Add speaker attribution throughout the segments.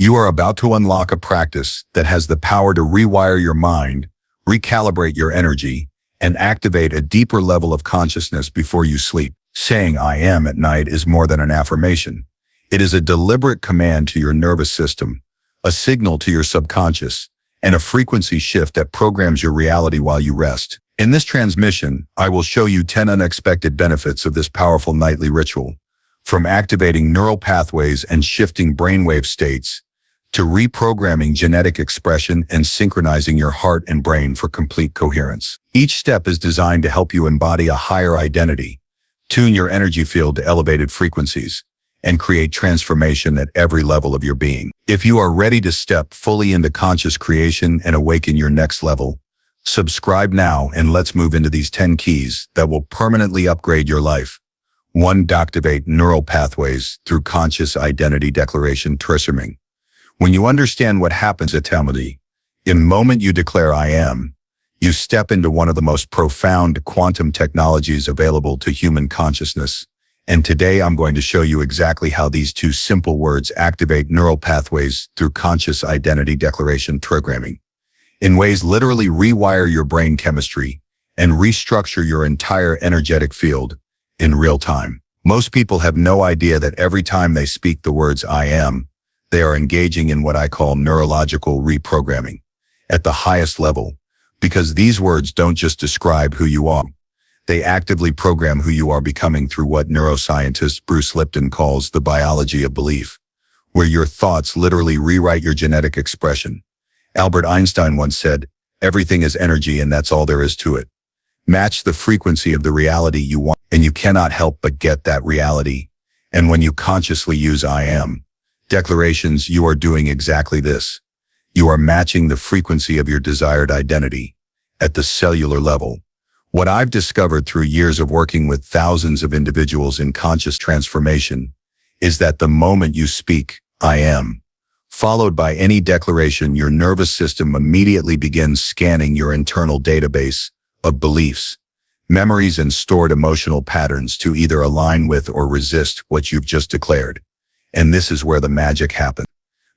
Speaker 1: You are about to unlock a practice that has the power to rewire your mind, recalibrate your energy, and activate a deeper level of consciousness before you sleep. Saying "I am" at night is more than an affirmation. It is a deliberate command to your nervous system, a signal to your subconscious, and a frequency shift that programs your reality while you rest. In this transmission, I will show you 10 unexpected benefits of this powerful nightly ritual, from activating neural pathways and shifting brainwave states, to reprogramming genetic expression and synchronizing your heart and brain for complete coherence. Each step is designed to help you embody a higher identity, tune your energy field to elevated frequencies, and create transformation at every level of your being. If you are ready to step fully into conscious creation and awaken your next level, subscribe now and let's move into these 10 keys that will permanently upgrade your life. 1. Activate neural pathways through conscious identity declaration transforming. When you understand what happens at Identity, in the moment you declare "I am," you step into one of the most profound quantum technologies available to human consciousness. And today I'm going to show you exactly how these two simple words activate neural pathways through conscious identity declaration programming, in ways literally rewire your brain chemistry and restructure your entire energetic field in real time. Most people have no idea that every time they speak the words "I am," they are engaging in what I call neurological reprogramming at the highest level, because these words don't just describe who you are. They actively program who you are becoming through what neuroscientist Bruce Lipton calls the biology of belief, where your thoughts literally rewrite your genetic expression. Albert Einstein once said, "Everything is energy and that's all there is to it." Match the frequency of the reality you want, and you cannot help but get that reality. And when you consciously use "I am" declarations, you are doing exactly this. You are matching the frequency of your desired identity at the cellular level. What I've discovered through years of working with thousands of individuals in conscious transformation is that the moment you speak "I am," followed by any declaration, your nervous system immediately begins scanning your internal database of beliefs, memories, and stored emotional patterns to either align with or resist what you've just declared. And this is where the magic happens,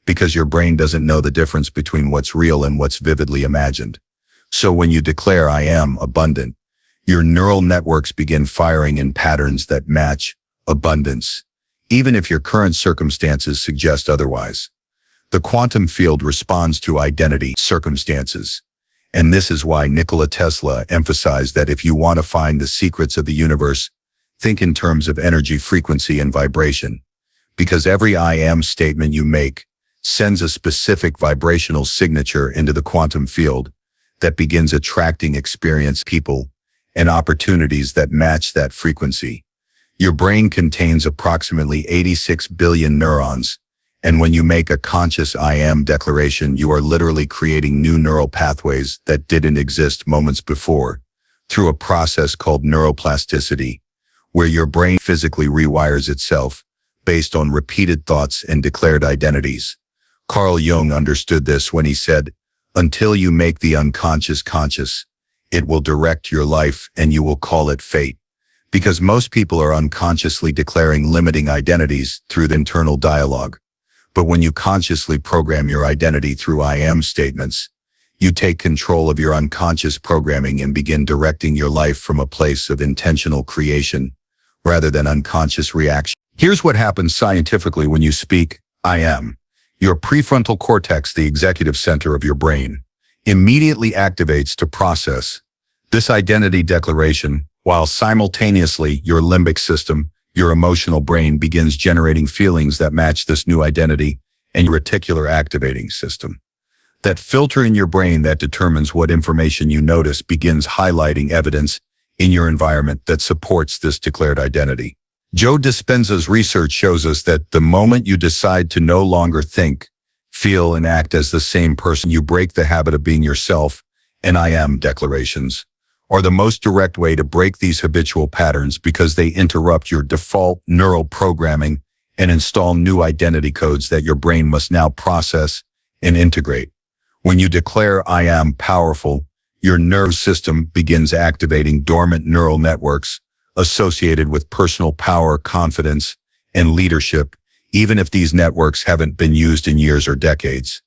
Speaker 1: because your brain doesn't know the difference between what's real and what's vividly imagined. So when you declare "I am abundant," your neural networks begin firing in patterns that match abundance, even if your current circumstances suggest otherwise. The quantum field responds to identity circumstances. And this is why Nikola Tesla emphasized that if you want to find the secrets of the universe, think in terms of energy, frequency, and vibration. Because every "I am" statement you make sends a specific vibrational signature into the quantum field that begins attracting experience, people, and opportunities that match that frequency. Your brain contains approximately 86 billion neurons, and when you make a conscious "I am" declaration, you are literally creating new neural pathways that didn't exist moments before, through a process called neuroplasticity, where your brain physically rewires itself based on repeated thoughts and declared identities. Carl Jung understood this when he said, "Until you make the unconscious conscious, it will direct your life and you will call it fate." Because most people are unconsciously declaring limiting identities through the internal dialogue. But when you consciously program your identity through "I am" statements, you take control of your unconscious programming and begin directing your life from a place of intentional creation rather than unconscious reaction. Here's what happens scientifically when you speak "I am." Your prefrontal cortex, the executive center of your brain, immediately activates to process this identity declaration, while simultaneously your limbic system, your emotional brain, begins generating feelings that match this new identity, and your reticular activating system, that filter in your brain that determines what information you notice, begins highlighting evidence in your environment that supports this declared identity. Joe Dispenza's research shows us that the moment you decide to no longer think, feel, and act as the same person, you break the habit of being yourself, and "I am" declarations are the most direct way to break these habitual patterns, because they interrupt your default neural programming and install new identity codes that your brain must now process and integrate. When you declare "I am powerful," your nervous system begins activating dormant neural networks associated with personal power, confidence, and leadership, even if these networks haven't been used in years or decades,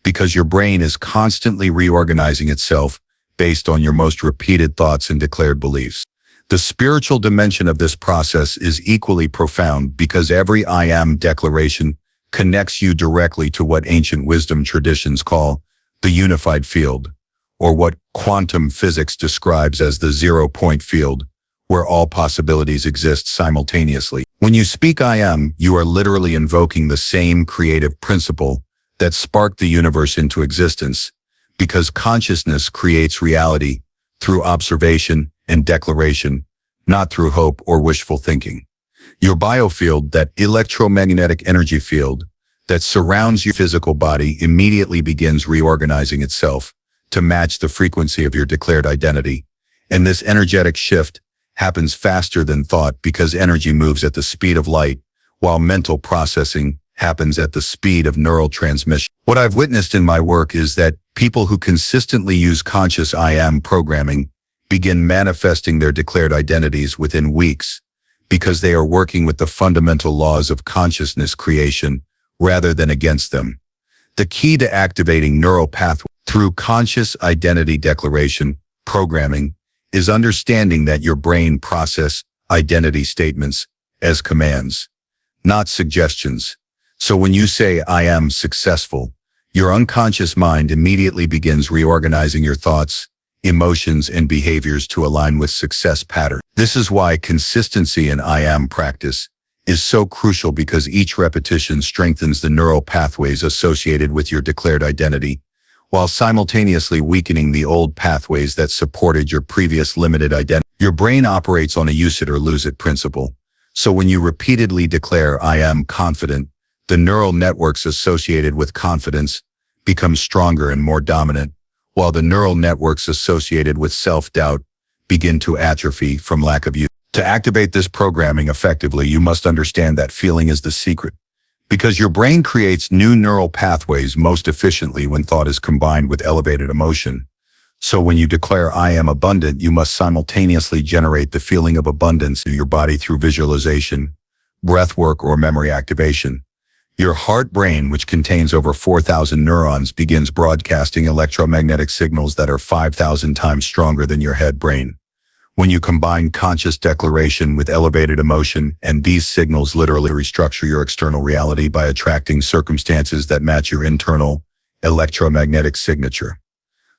Speaker 1: because your brain is constantly reorganizing itself based on your most repeated thoughts and declared beliefs. The spiritual dimension of this process is equally profound because every I am declaration connects you directly to what ancient wisdom traditions call the unified field, or what quantum physics describes as the zero-point field, where all possibilities exist simultaneously. When you speak I am, you are literally invoking the same creative principle that sparked the universe into existence, because consciousness creates reality through observation and declaration, not through hope or wishful thinking. Your biofield, that electromagnetic energy field that surrounds your physical body, immediately begins reorganizing itself to match the frequency of your declared identity. And this energetic shift happens faster than thought because energy moves at the speed of light, while mental processing happens at the speed of neural transmission. What I've witnessed in my work is that people who consistently use conscious I am programming begin manifesting their declared identities within weeks because they are working with the fundamental laws of consciousness creation rather than against them. The key to activating neural pathways through conscious identity declaration programming is understanding that your brain processes identity statements as commands, not suggestions. So when you say, I am successful, your unconscious mind immediately begins reorganizing your thoughts, emotions, and behaviors to align with success patterns. This is why consistency in I am practice is so crucial, because each repetition strengthens the neural pathways associated with your declared identity, while simultaneously weakening the old pathways that supported your previous limited identity. Your brain operates on a use it or lose it principle. So when you repeatedly declare, I am confident, the neural networks associated with confidence become stronger and more dominant, while the neural networks associated with self-doubt begin to atrophy from lack of use. To activate this programming effectively, you must understand that feeling is the secret, because your brain creates new neural pathways most efficiently when thought is combined with elevated emotion. So when you declare I am abundant, you must simultaneously generate the feeling of abundance in your body through visualization, breath work, or memory activation. Your heart brain, which contains over 4,000 neurons, begins broadcasting electromagnetic signals that are 5,000 times stronger than your head brain. When you combine conscious declaration with elevated emotion, and these signals literally restructure your external reality by attracting circumstances that match your internal electromagnetic signature.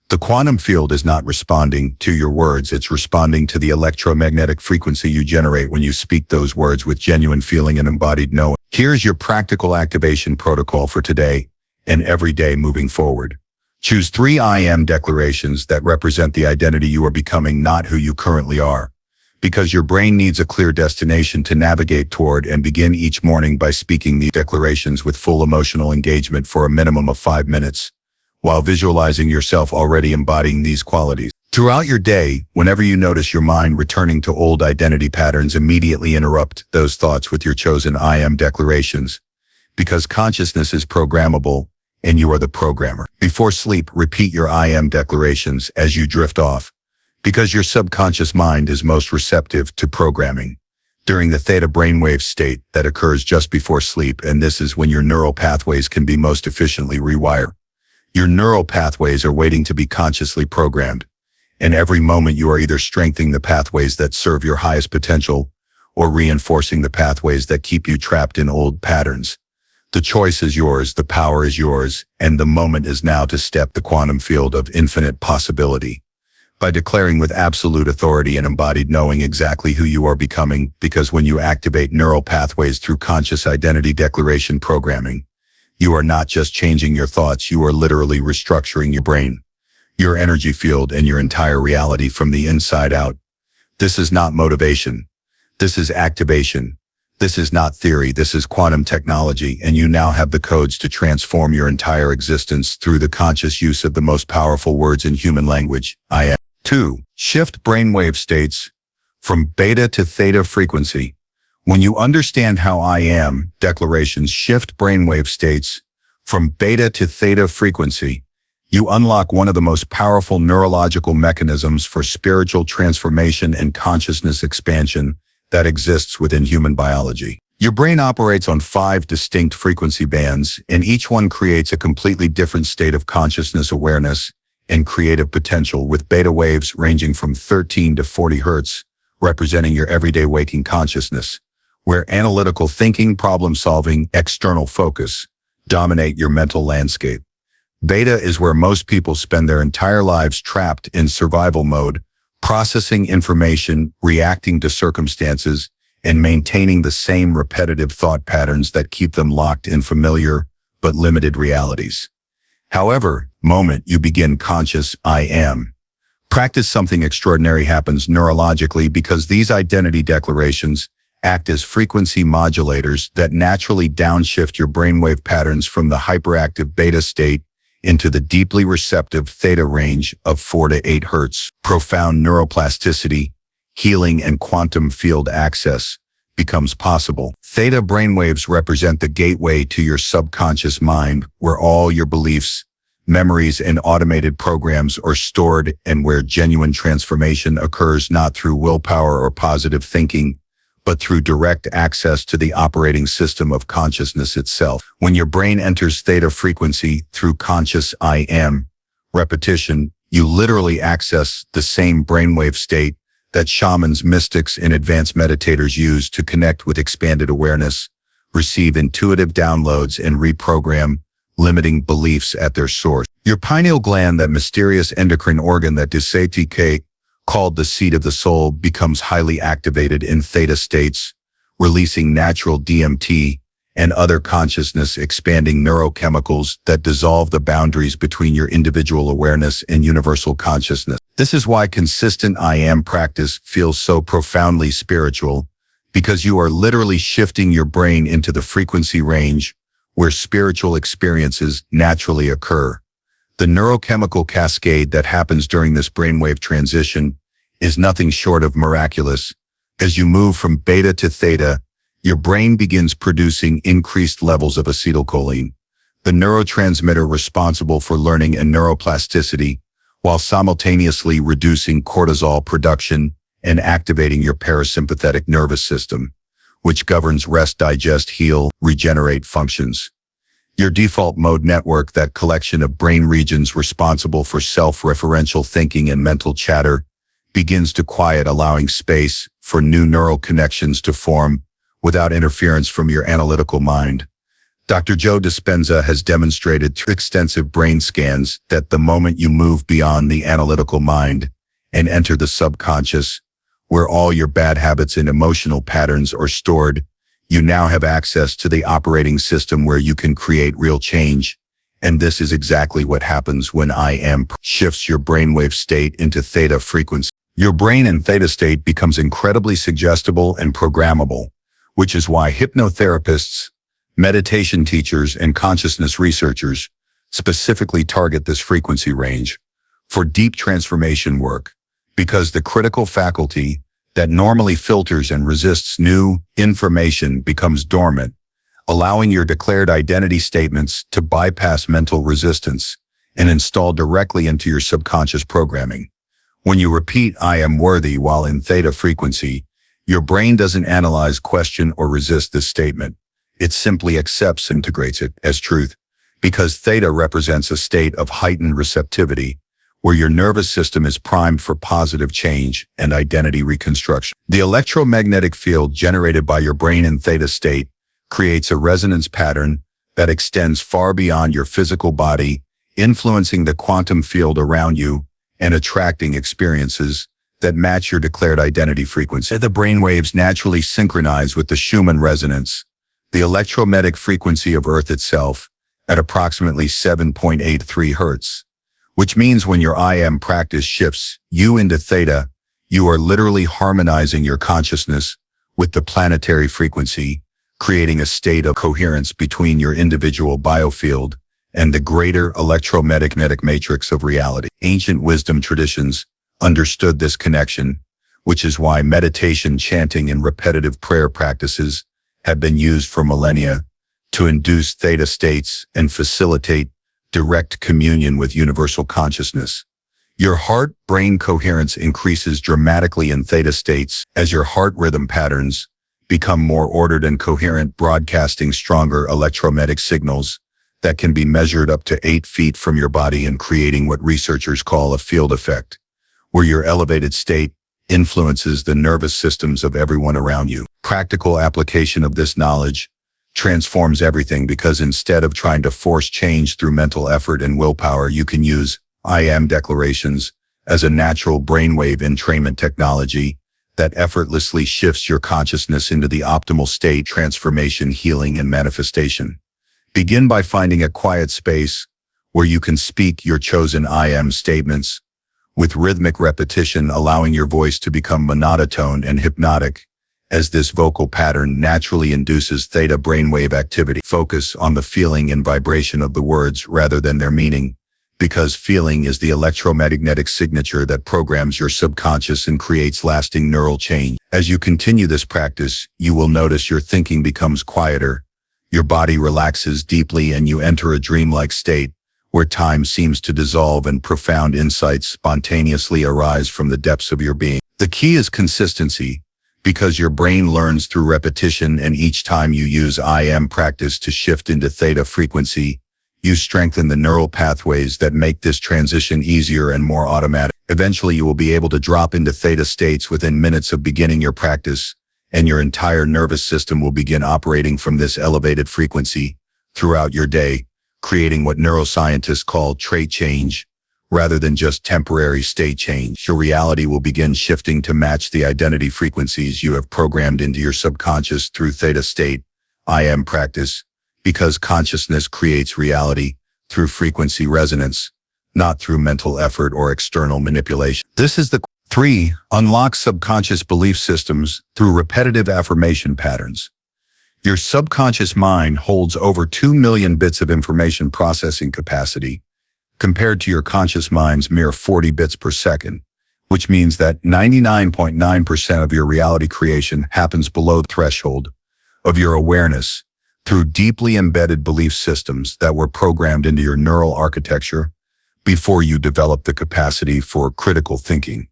Speaker 1: The quantum field is not responding to your words, it's responding to the electromagnetic frequency you generate when you speak those words with genuine feeling and embodied knowing. Here's your practical activation protocol for today and every day moving forward. Choose 3 I am declarations that represent the identity you are becoming, not who you currently are, because your brain needs a clear destination to navigate toward, and begin each morning by speaking these declarations with full emotional engagement for a minimum of 5 minutes, while visualizing yourself already embodying these qualities. Throughout your day, whenever you notice your mind returning to old identity patterns, immediately interrupt those thoughts with your chosen I am declarations, because consciousness is programmable and you are the programmer. Before sleep, repeat your I am declarations as you drift off, because your subconscious mind is most receptive to programming during the theta brainwave state that occurs just before sleep, and this is when your neural pathways can be most efficiently rewired. Your neural pathways are waiting to be consciously programmed, and every moment you are either strengthening the pathways that serve your highest potential or reinforcing the pathways that keep you trapped in old patterns. The choice is yours, the power is yours, and the moment is now to step the quantum field of infinite possibility by declaring with absolute authority and embodied knowing exactly who you are becoming, because when you activate neural pathways through conscious identity declaration programming, you are not just changing your thoughts, you are literally restructuring your brain, your energy field, and your entire reality from the inside out. This is not motivation. This is activation. This is not theory. This is quantum technology, and you now have the codes to transform your entire existence through the conscious use of the most powerful words in human language, I am. 2. Shift brainwave states from beta to theta frequency. When you understand how I am declarations shift brainwave states from beta to theta frequency, you unlock one of the most powerful neurological mechanisms for spiritual transformation and consciousness expansion that exists within human biology. Your brain operates on 5 distinct frequency bands, and each one creates a completely different state of consciousness awareness and creative potential, with beta waves ranging from 13 to 40 hertz, representing your everyday waking consciousness, where analytical thinking, problem-solving, external focus dominate your mental landscape. Beta is where most people spend their entire lives trapped in survival mode, processing information, reacting to circumstances, and maintaining the same repetitive thought patterns that keep them locked in familiar but limited realities. However, the moment you begin conscious I am practice, something extraordinary happens neurologically, because these identity declarations act as frequency modulators that naturally downshift your brainwave patterns from the hyperactive beta state into the deeply receptive theta range of 4 to 8 hertz. Profound neuroplasticity, healing, and quantum field access becomes possible. Theta brainwaves represent the gateway to your subconscious mind, where all your beliefs, memories, and automated programs are stored, and where genuine transformation occurs not through willpower or positive thinking, but through direct access to the operating system of consciousness itself. When your brain enters theta frequency through conscious I am repetition, you literally access the same brainwave state that shamans, mystics, and advanced meditators use to connect with expanded awareness, receive intuitive downloads, and reprogram limiting beliefs at their source. Your pineal gland, that mysterious endocrine organ that Theta-State, called the seat of the soul, becomes highly activated in theta states, releasing natural DMT and other consciousness-expanding neurochemicals that dissolve the boundaries between your individual awareness and universal consciousness. This is why consistent I am practice feels so profoundly spiritual, because you are literally shifting your brain into the frequency range where spiritual experiences naturally occur. The neurochemical cascade that happens during this brainwave transition is nothing short of miraculous. As you move from beta to theta, your brain begins producing increased levels of acetylcholine, the neurotransmitter responsible for learning and neuroplasticity, while simultaneously reducing cortisol production and activating your parasympathetic nervous system, which governs rest, digest, heal, regenerate functions. Your default mode network, that collection of brain regions responsible for self-referential thinking and mental chatter, begins to quiet, allowing space for new neural connections to form without interference from your analytical mind. Dr. Joe Dispenza has demonstrated through extensive brain scans that the moment you move beyond the analytical mind and enter the subconscious, where all your bad habits and emotional patterns are stored, you now have access to the operating system where you can create real change. And this is exactly what happens when I am shifts your brainwave state into theta frequency. Your brain in theta state becomes incredibly suggestible and programmable, which is why hypnotherapists, meditation teachers, and consciousness researchers specifically target this frequency range for deep transformation work, because the critical faculty that normally filters and resists new information becomes dormant, allowing your declared identity statements to bypass mental resistance and install directly into your subconscious programming. When you repeat I am worthy while in theta frequency, your brain doesn't analyze, question, or resist this statement. It simply accepts and integrates it as truth, because theta represents a state of heightened receptivity, where your nervous system is primed for positive change and identity reconstruction. The electromagnetic field generated by your brain in theta state creates a resonance pattern that extends far beyond your physical body, influencing the quantum field around you and attracting experiences that match your declared identity frequency. The brainwaves naturally synchronize with the Schumann resonance, the electromagnetic frequency of Earth itself, at approximately 7.83 hertz, which means when your I am practice shifts you into theta, you are literally harmonizing your consciousness with the planetary frequency, creating a state of coherence between your individual biofield and the greater electromagnetic matrix of reality. Ancient wisdom traditions understood this connection, which is why meditation, chanting, and repetitive prayer practices have been used for millennia to induce theta states and facilitate direct communion with universal consciousness. Your heart-brain coherence increases dramatically in theta states as your heart rhythm patterns become more ordered and coherent, broadcasting stronger electromagnetic signals that can be measured up to 8 feet from your body and creating what researchers call a field effect, where your elevated state influences the nervous systems of everyone around you. Practical application of this knowledge transforms everything because instead of trying to force change through mental effort and willpower, you can use I am declarations as a natural brainwave entrainment technology that effortlessly shifts your consciousness into the optimal state, transformation, healing, and manifestation. Begin by finding a quiet space where you can speak your chosen I am statements with rhythmic repetition, allowing your voice to become monotone and hypnotic, as this vocal pattern naturally induces theta brainwave activity. Focus on the feeling and vibration of the words rather than their meaning, because feeling is the electromagnetic signature that programs your subconscious and creates lasting neural change. As you continue this practice, you will notice your thinking becomes quieter, your body relaxes deeply, and you enter a dreamlike state where time seems to dissolve and profound insights spontaneously arise from the depths of your being. The key is consistency, because your brain learns through repetition, and each time you use I am practice to shift into theta frequency, you strengthen the neural pathways that make this transition easier and more automatic. Eventually, you will be able to drop into theta states within minutes of beginning your practice, and your entire nervous system will begin operating from this elevated frequency throughout your day, creating what neuroscientists call trait change, rather than just temporary state change. Your reality will begin shifting to match the identity frequencies you have programmed into your subconscious through Theta-State I am practice, because consciousness creates reality through frequency resonance, not through mental effort or external manipulation. This is the 3. Unlock subconscious belief systems through repetitive affirmation patterns. Your subconscious mind holds over 2 million bits of information processing capacity, compared to your conscious mind's mere 40 bits per second, which means that 99.9% of your reality creation happens below the threshold of your awareness through deeply embedded belief systems that were programmed into your neural architecture before you developed the capacity for critical thinking.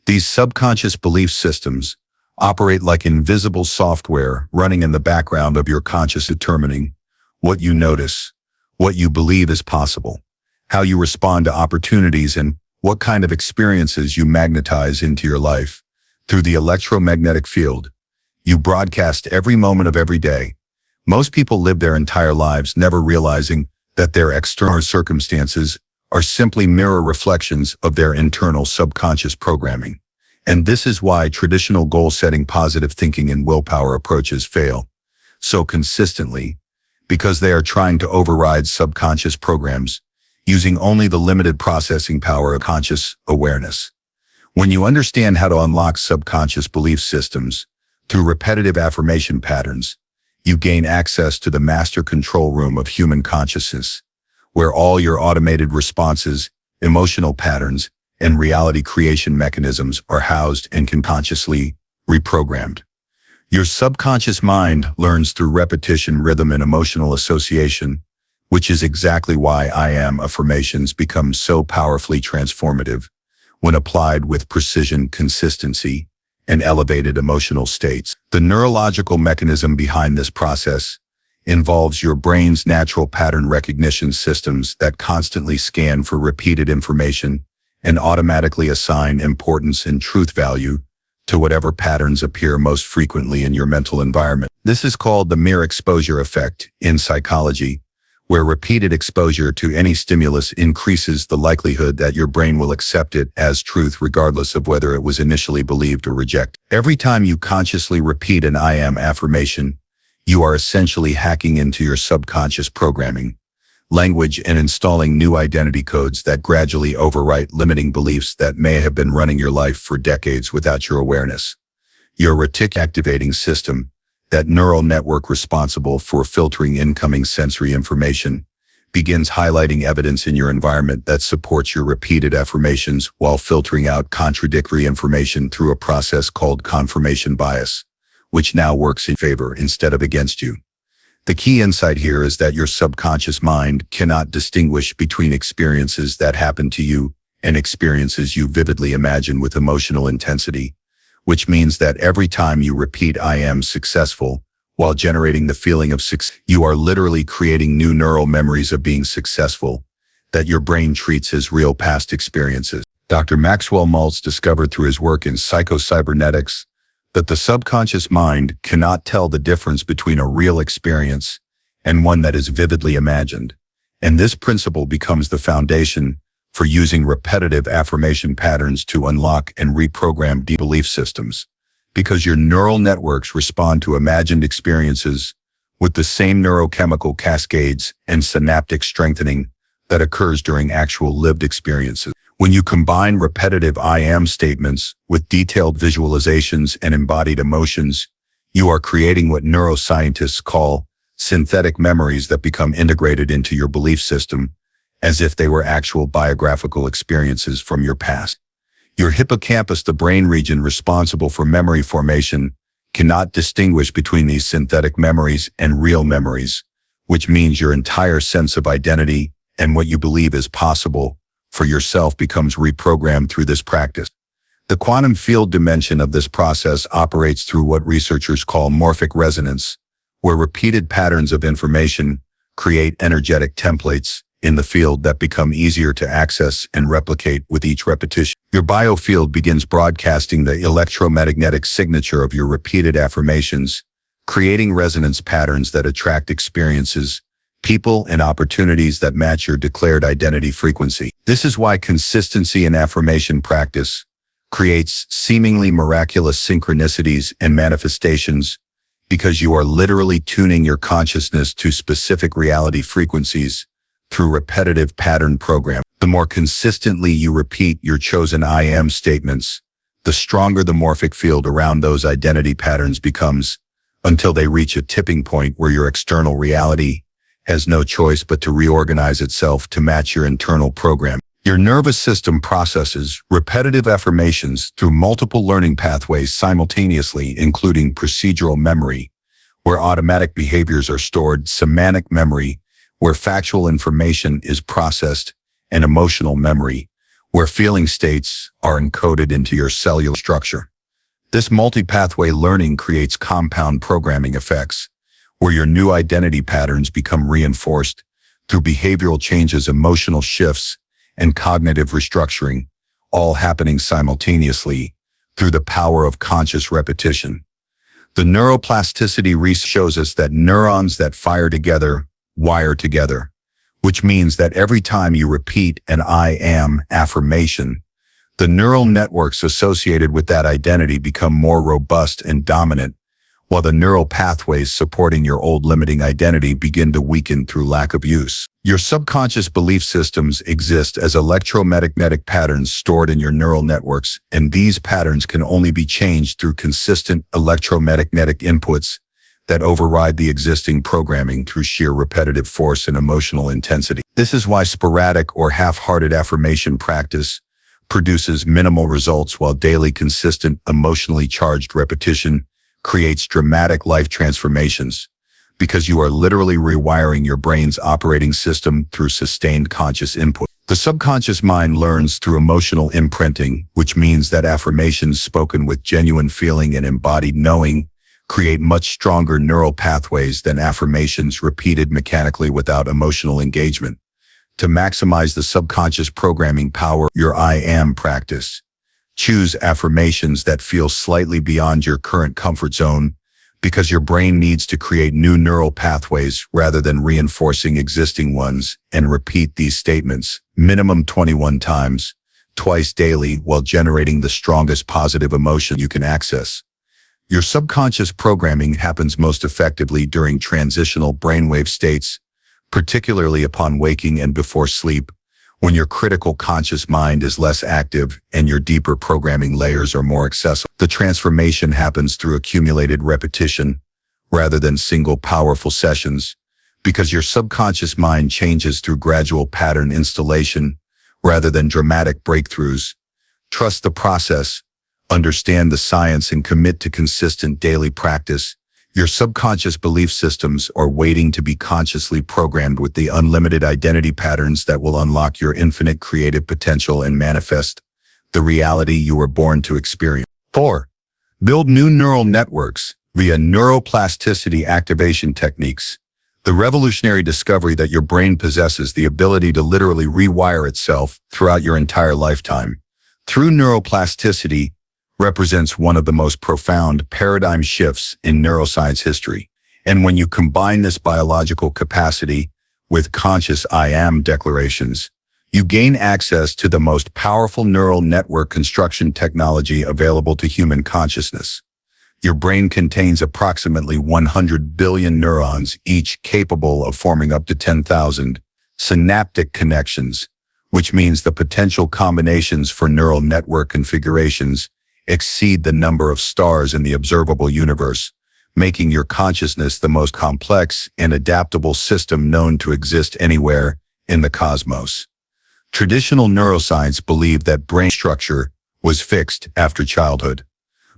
Speaker 1: These subconscious belief systems operate like invisible software running in the background of your conscious, determining what you notice, what you believe is possible, how you respond to opportunities, and what kind of experiences you magnetize into your life. Through the electromagnetic field, you broadcast every moment of every day. Most people live their entire lives never realizing that their external circumstances are simply mirror reflections of their internal subconscious programming. And this is why traditional goal-setting, positive thinking, and willpower approaches fail so consistently, because they are trying to override subconscious programs using only the limited processing power of conscious awareness. When you understand how to unlock subconscious belief systems through repetitive affirmation patterns, you gain access to the master control room of human consciousness, where all your automated responses, emotional patterns, and reality creation mechanisms are housed and can consciously reprogrammed. Your subconscious mind learns through repetition, rhythm, and emotional association, which is exactly why I am affirmations become so powerfully transformative when applied with precision, consistency, and elevated emotional states. The neurological mechanism behind this process involves your brain's natural pattern recognition systems that constantly scan for repeated information and automatically assign importance and truth value to whatever patterns appear most frequently in your mental environment. This is called the mere exposure effect in psychology, where repeated exposure to any stimulus increases the likelihood that your brain will accept it as truth regardless of whether it was initially believed or rejected. Every time you consciously repeat an I am affirmation, you are essentially hacking into your subconscious programming, language, and installing new identity codes that gradually overwrite limiting beliefs that may have been running your life for decades without your awareness. Your retic activating system, that neural network responsible for filtering incoming sensory information, begins highlighting evidence in your environment that supports your repeated affirmations while filtering out contradictory information through a process called confirmation bias, which now works in favor instead of against you. The key insight here is that your subconscious mind cannot distinguish between experiences that happen to you and experiences you vividly imagine with emotional intensity, which means that every time you repeat "I am successful" while generating the feeling of success, you are literally creating new neural memories of being successful that your brain treats as real past experiences. Dr. Maxwell Maltz discovered through his work in psychocybernetics that the subconscious mind cannot tell the difference between a real experience and one that is vividly imagined. And this principle becomes the foundation for using repetitive affirmation patterns to unlock and reprogram deep belief systems, because your neural networks respond to imagined experiences with the same neurochemical cascades and synaptic strengthening that occurs during actual lived experiences. When you combine repetitive "I am" statements with detailed visualizations and embodied emotions, you are creating what neuroscientists call synthetic memories that become integrated into your belief system as if they were actual biographical experiences from your past. Your hippocampus, the brain region responsible for memory formation, cannot distinguish between these synthetic memories and real memories, which means your entire sense of identity and what you believe is possible for yourself becomes reprogrammed through this practice. The quantum field dimension of this process operates through what researchers call morphic resonance, where repeated patterns of information create energetic templates in the field that become easier to access and replicate with each repetition. Your biofield begins broadcasting the electromagnetic signature of your repeated affirmations, creating resonance patterns that attract experiences, people, and opportunities that match your declared identity frequency. This is why consistency in affirmation practice creates seemingly miraculous synchronicities and manifestations, because you are literally tuning your consciousness to specific reality frequencies through repetitive pattern programming. The more consistently you repeat your chosen "I am" statements, the stronger the morphic field around those identity patterns becomes, until they reach a tipping point where your external reality has no choice but to reorganize itself to match your internal program. Your nervous system processes repetitive affirmations through multiple learning pathways simultaneously, including procedural memory, where automatic behaviors are stored, semantic memory, where factual information is processed, and emotional memory, where feeling states are encoded into your cellular structure. This multi-pathway learning creates compound programming effects, where your new identity patterns become reinforced through behavioral changes, emotional shifts, and cognitive restructuring, all happening simultaneously through the power of conscious repetition. The neuroplasticity research shows us that neurons that fire together wire together, which means that every time you repeat an "I am" affirmation, the neural networks associated with that identity become more robust and dominant, while the neural pathways supporting your old limiting identity begin to weaken through lack of use. Your subconscious belief systems exist as electromagnetic patterns stored in your neural networks, and these patterns can only be changed through consistent electromagnetic inputs that override the existing programming through sheer repetitive force and emotional intensity. This is why sporadic or half-hearted affirmation practice produces minimal results, while daily consistent emotionally charged repetition creates dramatic life transformations, because you are literally rewiring your brain's operating system through sustained conscious input. The subconscious mind learns through emotional imprinting, which means that affirmations spoken with genuine feeling and embodied knowing create much stronger neural pathways than affirmations repeated mechanically without emotional engagement. To maximize the subconscious programming power of your "I am" practice, choose affirmations that feel slightly beyond your current comfort zone, because your brain needs to create new neural pathways rather than reinforcing existing ones, and repeat these statements minimum 21 times, twice daily, while generating the strongest positive emotion you can access. Your subconscious programming happens most effectively during transitional brainwave states, particularly upon waking and before sleep, when your critical conscious mind is less active and your deeper programming layers are more accessible. The transformation happens through accumulated repetition rather than single powerful sessions, because your subconscious mind changes through gradual pattern installation rather than dramatic breakthroughs. Trust the process, understand the science, and commit to consistent daily practice. Your subconscious belief systems are waiting to be consciously programmed with the unlimited identity patterns that will unlock your infinite creative potential and manifest the reality you were born to experience. 4. Build new neural networks via neuroplasticity activation techniques. The revolutionary discovery that your brain possesses the ability to literally rewire itself throughout your entire lifetime through neuroplasticity represents one of the most profound paradigm shifts in neuroscience history. And when you combine this biological capacity with conscious I am declarations, you gain access to the most powerful neural network construction technology available to human consciousness. Your brain contains approximately 100 billion neurons, each capable of forming up to 10,000 synaptic connections, which means the potential combinations for neural network configurations exceed the number of stars in the observable universe, making your consciousness the most complex and adaptable system known to exist anywhere in the cosmos. Traditional neuroscience believed that brain structure was fixed after childhood.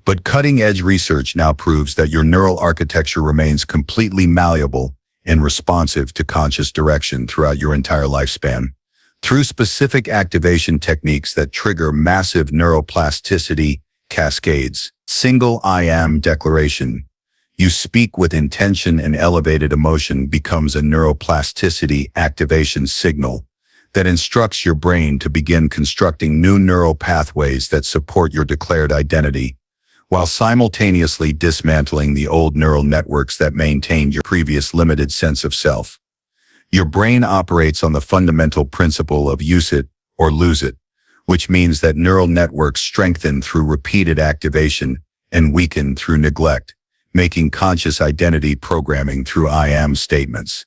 Speaker 1: But cutting-edge research now proves that your neural architecture remains completely malleable and responsive to conscious direction throughout your entire lifespan. Through specific activation techniques that trigger massive neuroplasticity cascades, single I am declaration, you speak with intention and elevated emotion becomes a neuroplasticity activation signal that instructs your brain to begin constructing new neural pathways that support your declared identity, while simultaneously dismantling the old neural networks that maintained your previous limited sense of self. Your brain operates on the fundamental principle of use it or lose it, which means that neural networks strengthen through repeated activation and weaken through neglect, making conscious identity programming through I am statements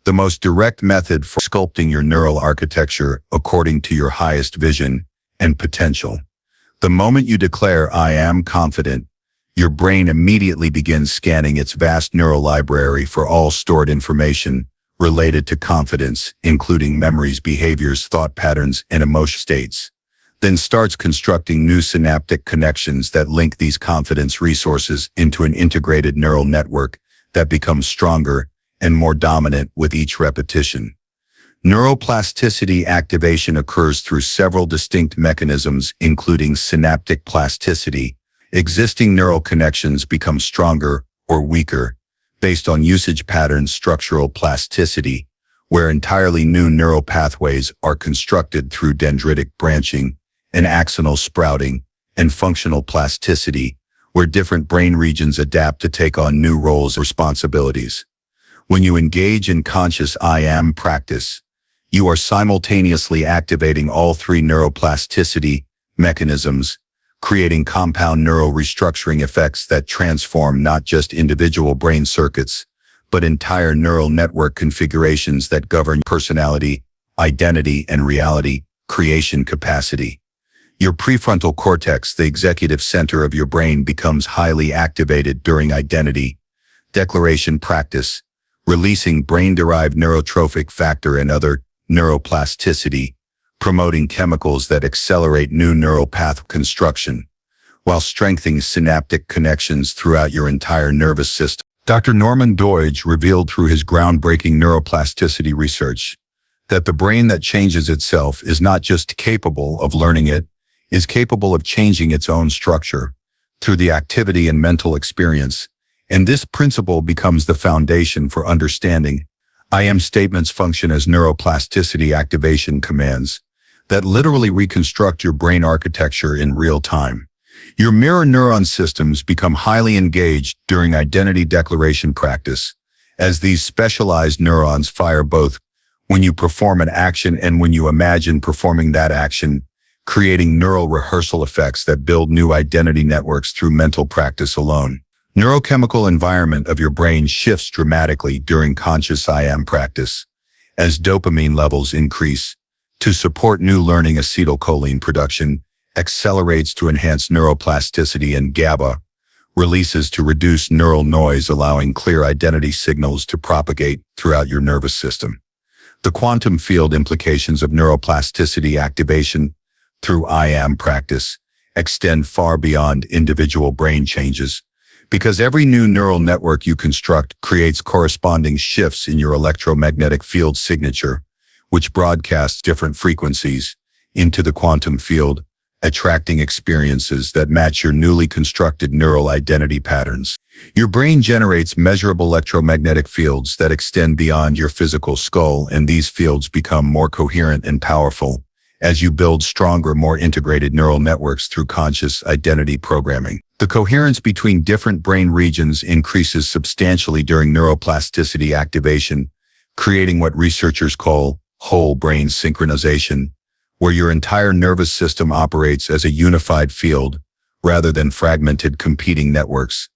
Speaker 1: the most direct method for sculpting your neural architecture according to your highest vision and potential. The moment you declare I am confident, your brain immediately begins scanning its vast neural library for all stored information related to confidence, including memories, behaviors, thought patterns, and emotion states, then starts constructing new synaptic connections that link these confidence resources into an integrated neural network that becomes stronger and more dominant with each repetition. Neuroplasticity activation occurs through several distinct mechanisms, including synaptic plasticity. Existing neural connections become stronger or weaker based on usage patterns, structural plasticity, where entirely new neural pathways are constructed through dendritic branching and axonal sprouting, and functional plasticity, where different brain regions adapt to take on new roles and responsibilities. When you engage in conscious I am practice, you are simultaneously activating all three neuroplasticity mechanisms, creating compound neural restructuring effects that transform not just individual brain circuits, but entire neural network configurations that govern personality, identity, and reality creation capacity. Your prefrontal cortex, the executive center of your brain, becomes highly activated during identity declaration practice, releasing brain-derived neurotrophic factor and other neuroplasticity, promoting chemicals that accelerate new neural path construction, while strengthening synaptic connections throughout your entire nervous system. Dr. Norman Doidge revealed through his groundbreaking neuroplasticity research that the brain that changes itself is not just capable of learning, it is capable of changing its own structure through the activity and mental experience. And this principle becomes the foundation for understanding I am statements function as neuroplasticity activation commands that literally reconstruct your brain architecture in real time. Your mirror neuron systems become highly engaged during identity declaration practice, as these specialized neurons fire both when you perform an action and when you imagine performing that action, creating neural rehearsal effects that build new identity networks through mental practice alone. Neurochemical environment of your brain shifts dramatically during conscious I am practice, as dopamine levels increase to support new learning. Acetylcholine production accelerates to enhance neuroplasticity, and GABA releases to reduce neural noise, allowing clear identity signals to propagate throughout your nervous system. The quantum field implications of neuroplasticity activation through I am practice extend far beyond individual brain changes, because every new neural network you construct creates corresponding shifts in your electromagnetic field signature, which broadcasts different frequencies into the quantum field, attracting experiences that match your newly constructed neural identity patterns. Your brain generates measurable electromagnetic fields that extend beyond your physical skull, and these fields become more coherent and powerful as you build stronger, more integrated neural networks through conscious identity programming. The coherence between different brain regions increases substantially during neuroplasticity activation, creating what researchers call whole brain synchronization, where your entire nervous system operates as a unified field rather than fragmented competing networks.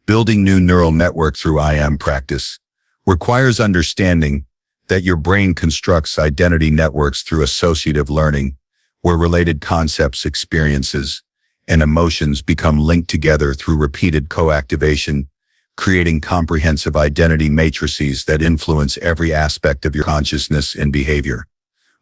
Speaker 1: Building new neural network through IM practice requires understanding that your brain constructs identity networks through associative learning, where related concepts, experiences, and emotions become linked together through repeated co-activation, creating comprehensive identity matrices that influence every aspect of your consciousness and behavior.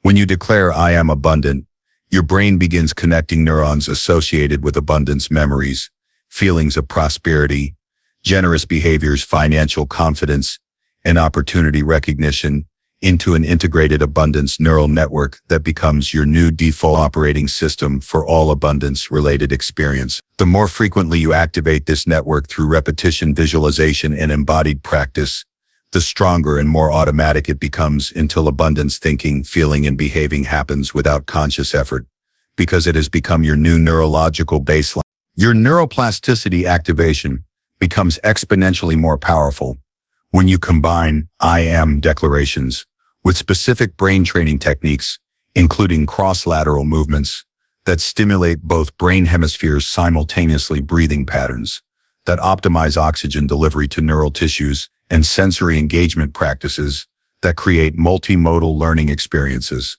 Speaker 1: When you declare "I am abundant," your brain begins connecting neurons associated with abundance memories, feelings of prosperity, generous behaviors, financial confidence, and opportunity recognition into an integrated abundance neural network that becomes your new default operating system for all abundance-related experience. The more frequently you activate this network through repetition, visualization, and embodied practice, the stronger and more automatic it becomes until abundance thinking, feeling, and behaving happens without conscious effort, because it has become your new neurological baseline. Your neuroplasticity activation becomes exponentially more powerful when you combine "I am" declarations with specific brain training techniques, including cross-lateral movements that stimulate both brain hemispheres simultaneously, breathing patterns that optimize oxygen delivery to neural tissues, and sensory engagement practices that create multimodal learning experiences.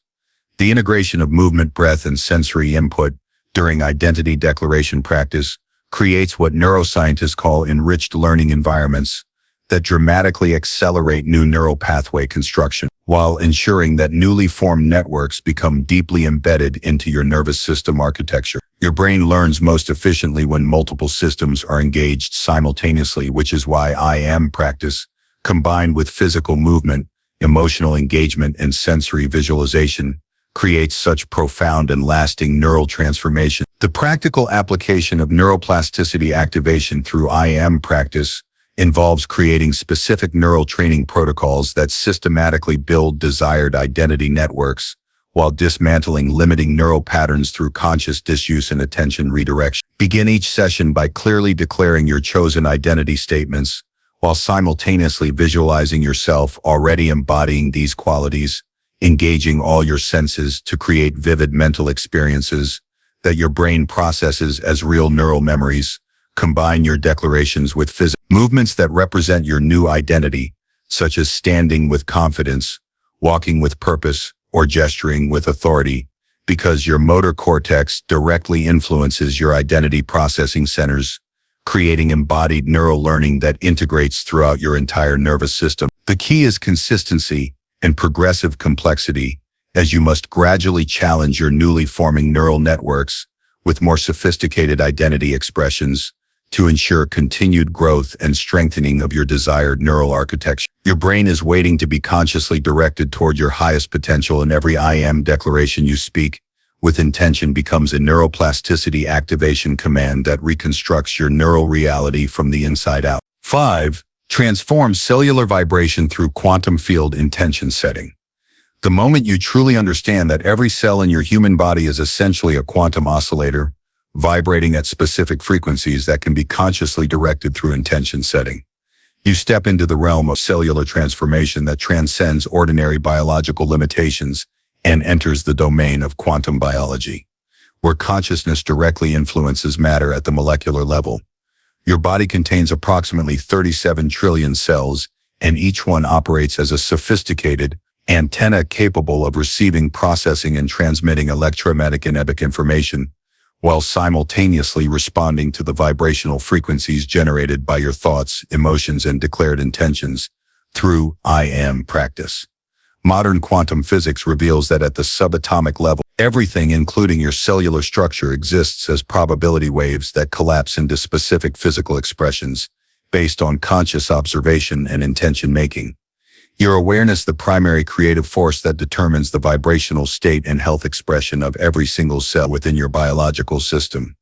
Speaker 1: The integration of movement, breath, and sensory input during identity declaration practice creates what neuroscientists call enriched learning environments that dramatically accelerate new neural pathway construction, while ensuring that newly formed networks become deeply embedded into your nervous system architecture. Your brain learns most efficiently when multiple systems are engaged simultaneously, which is why "I am" practice, combined with physical movement, emotional engagement, and sensory visualization, creates such profound and lasting neural transformation. The practical application of neuroplasticity activation through "I am" practice involves creating specific neural training protocols that systematically build desired identity networks while dismantling limiting neural patterns through conscious disuse and attention redirection. Begin each session by clearly declaring your chosen identity statements while simultaneously visualizing yourself already embodying these qualities, engaging all your senses to create vivid mental experiences that your brain processes as real neural memories. Combine your declarations with physical movements that represent your new identity, such as standing with confidence, walking with purpose, or gesturing with authority, because your motor cortex directly influences your identity processing centers, creating embodied neural learning that integrates throughout your entire nervous system. The key is consistency and progressive complexity, as you must gradually challenge your newly forming neural networks with more sophisticated identity expressions to ensure continued growth and strengthening of your desired neural architecture. Your brain is waiting to be consciously directed toward your highest potential, and every "I am" declaration you speak with intention becomes a neuroplasticity activation command that reconstructs your neural reality from the inside out. 5. Transform cellular vibration through quantum field intention setting. The moment you truly understand that every cell in your human body is essentially a quantum oscillator, vibrating at specific frequencies that can be consciously directed through intention setting, you step into the realm of cellular transformation that transcends ordinary biological limitations and enters the domain of quantum biology, where consciousness directly influences matter at the molecular level. Your body contains approximately 37 trillion cells, and each one operates as a sophisticated antenna capable of receiving, processing, and transmitting electromagnetic information, while simultaneously responding to the vibrational frequencies generated by your thoughts, emotions, and declared intentions through "I am" practice. Modern quantum physics reveals that at the subatomic level, everything, including your cellular structure, exists as probability waves that collapse into specific physical expressions based on conscious observation and intention making. Your awareness, the primary creative force that determines the vibrational state and health expression of every single cell within your biological system.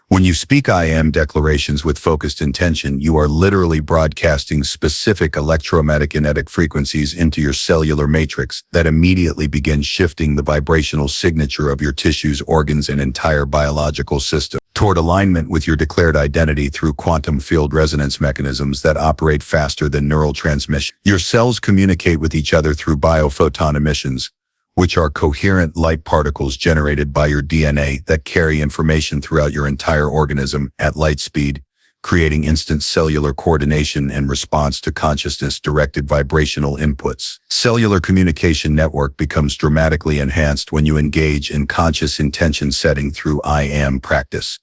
Speaker 1: When you speak I am declarations with focused intention, you are literally broadcasting specific electromagnetic frequencies into your cellular matrix that immediately begin shifting the vibrational signature of your tissues, organs, and entire biological system toward alignment with your declared identity through quantum field resonance mechanisms that operate faster than neural transmission. Your cells communicate with each other through biophoton emissions, which are coherent light particles generated by your DNA that carry information throughout your entire organism at light speed, creating instant cellular coordination and response to consciousness-directed vibrational inputs. Cellular communication network becomes dramatically enhanced when you engage in conscious intention setting through I am practice,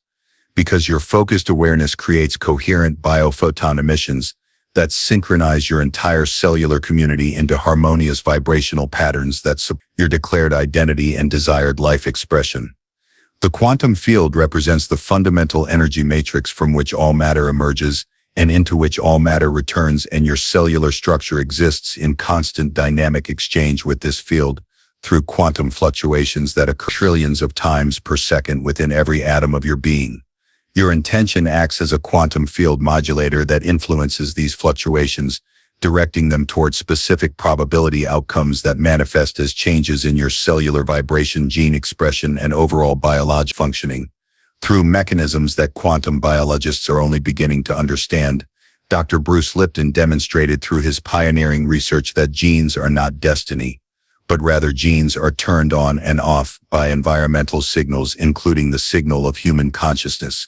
Speaker 1: because your focused awareness creates coherent biophoton emissions that synchronize your entire cellular community into harmonious vibrational patterns that support your declared identity and desired life expression. The quantum field represents the fundamental energy matrix from which all matter emerges and into which all matter returns, and your cellular structure exists in constant dynamic exchange with this field through quantum fluctuations that occur trillions of times per second within every atom of your being. Your intention acts as a quantum field modulator that influences these fluctuations, directing them towards specific probability outcomes that manifest as changes in your cellular vibration, gene expression, and overall biological functioning. Through mechanisms that quantum biologists are only beginning to understand, Dr. Bruce Lipton demonstrated through his pioneering research that genes are not destiny, but rather genes are turned on and off by environmental signals, including the signal of human consciousness,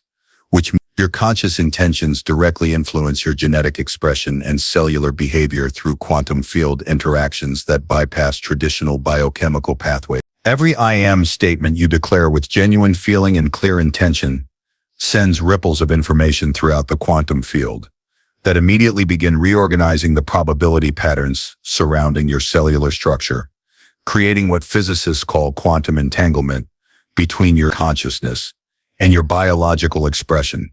Speaker 1: which your conscious intentions directly influence your genetic expression and cellular behavior through quantum field interactions that bypass traditional biochemical pathways. Every I am statement you declare with genuine feeling and clear intention sends ripples of information throughout the quantum field that immediately begin reorganizing the probability patterns surrounding your cellular structure, creating what physicists call quantum entanglement between your consciousness and your biological expression.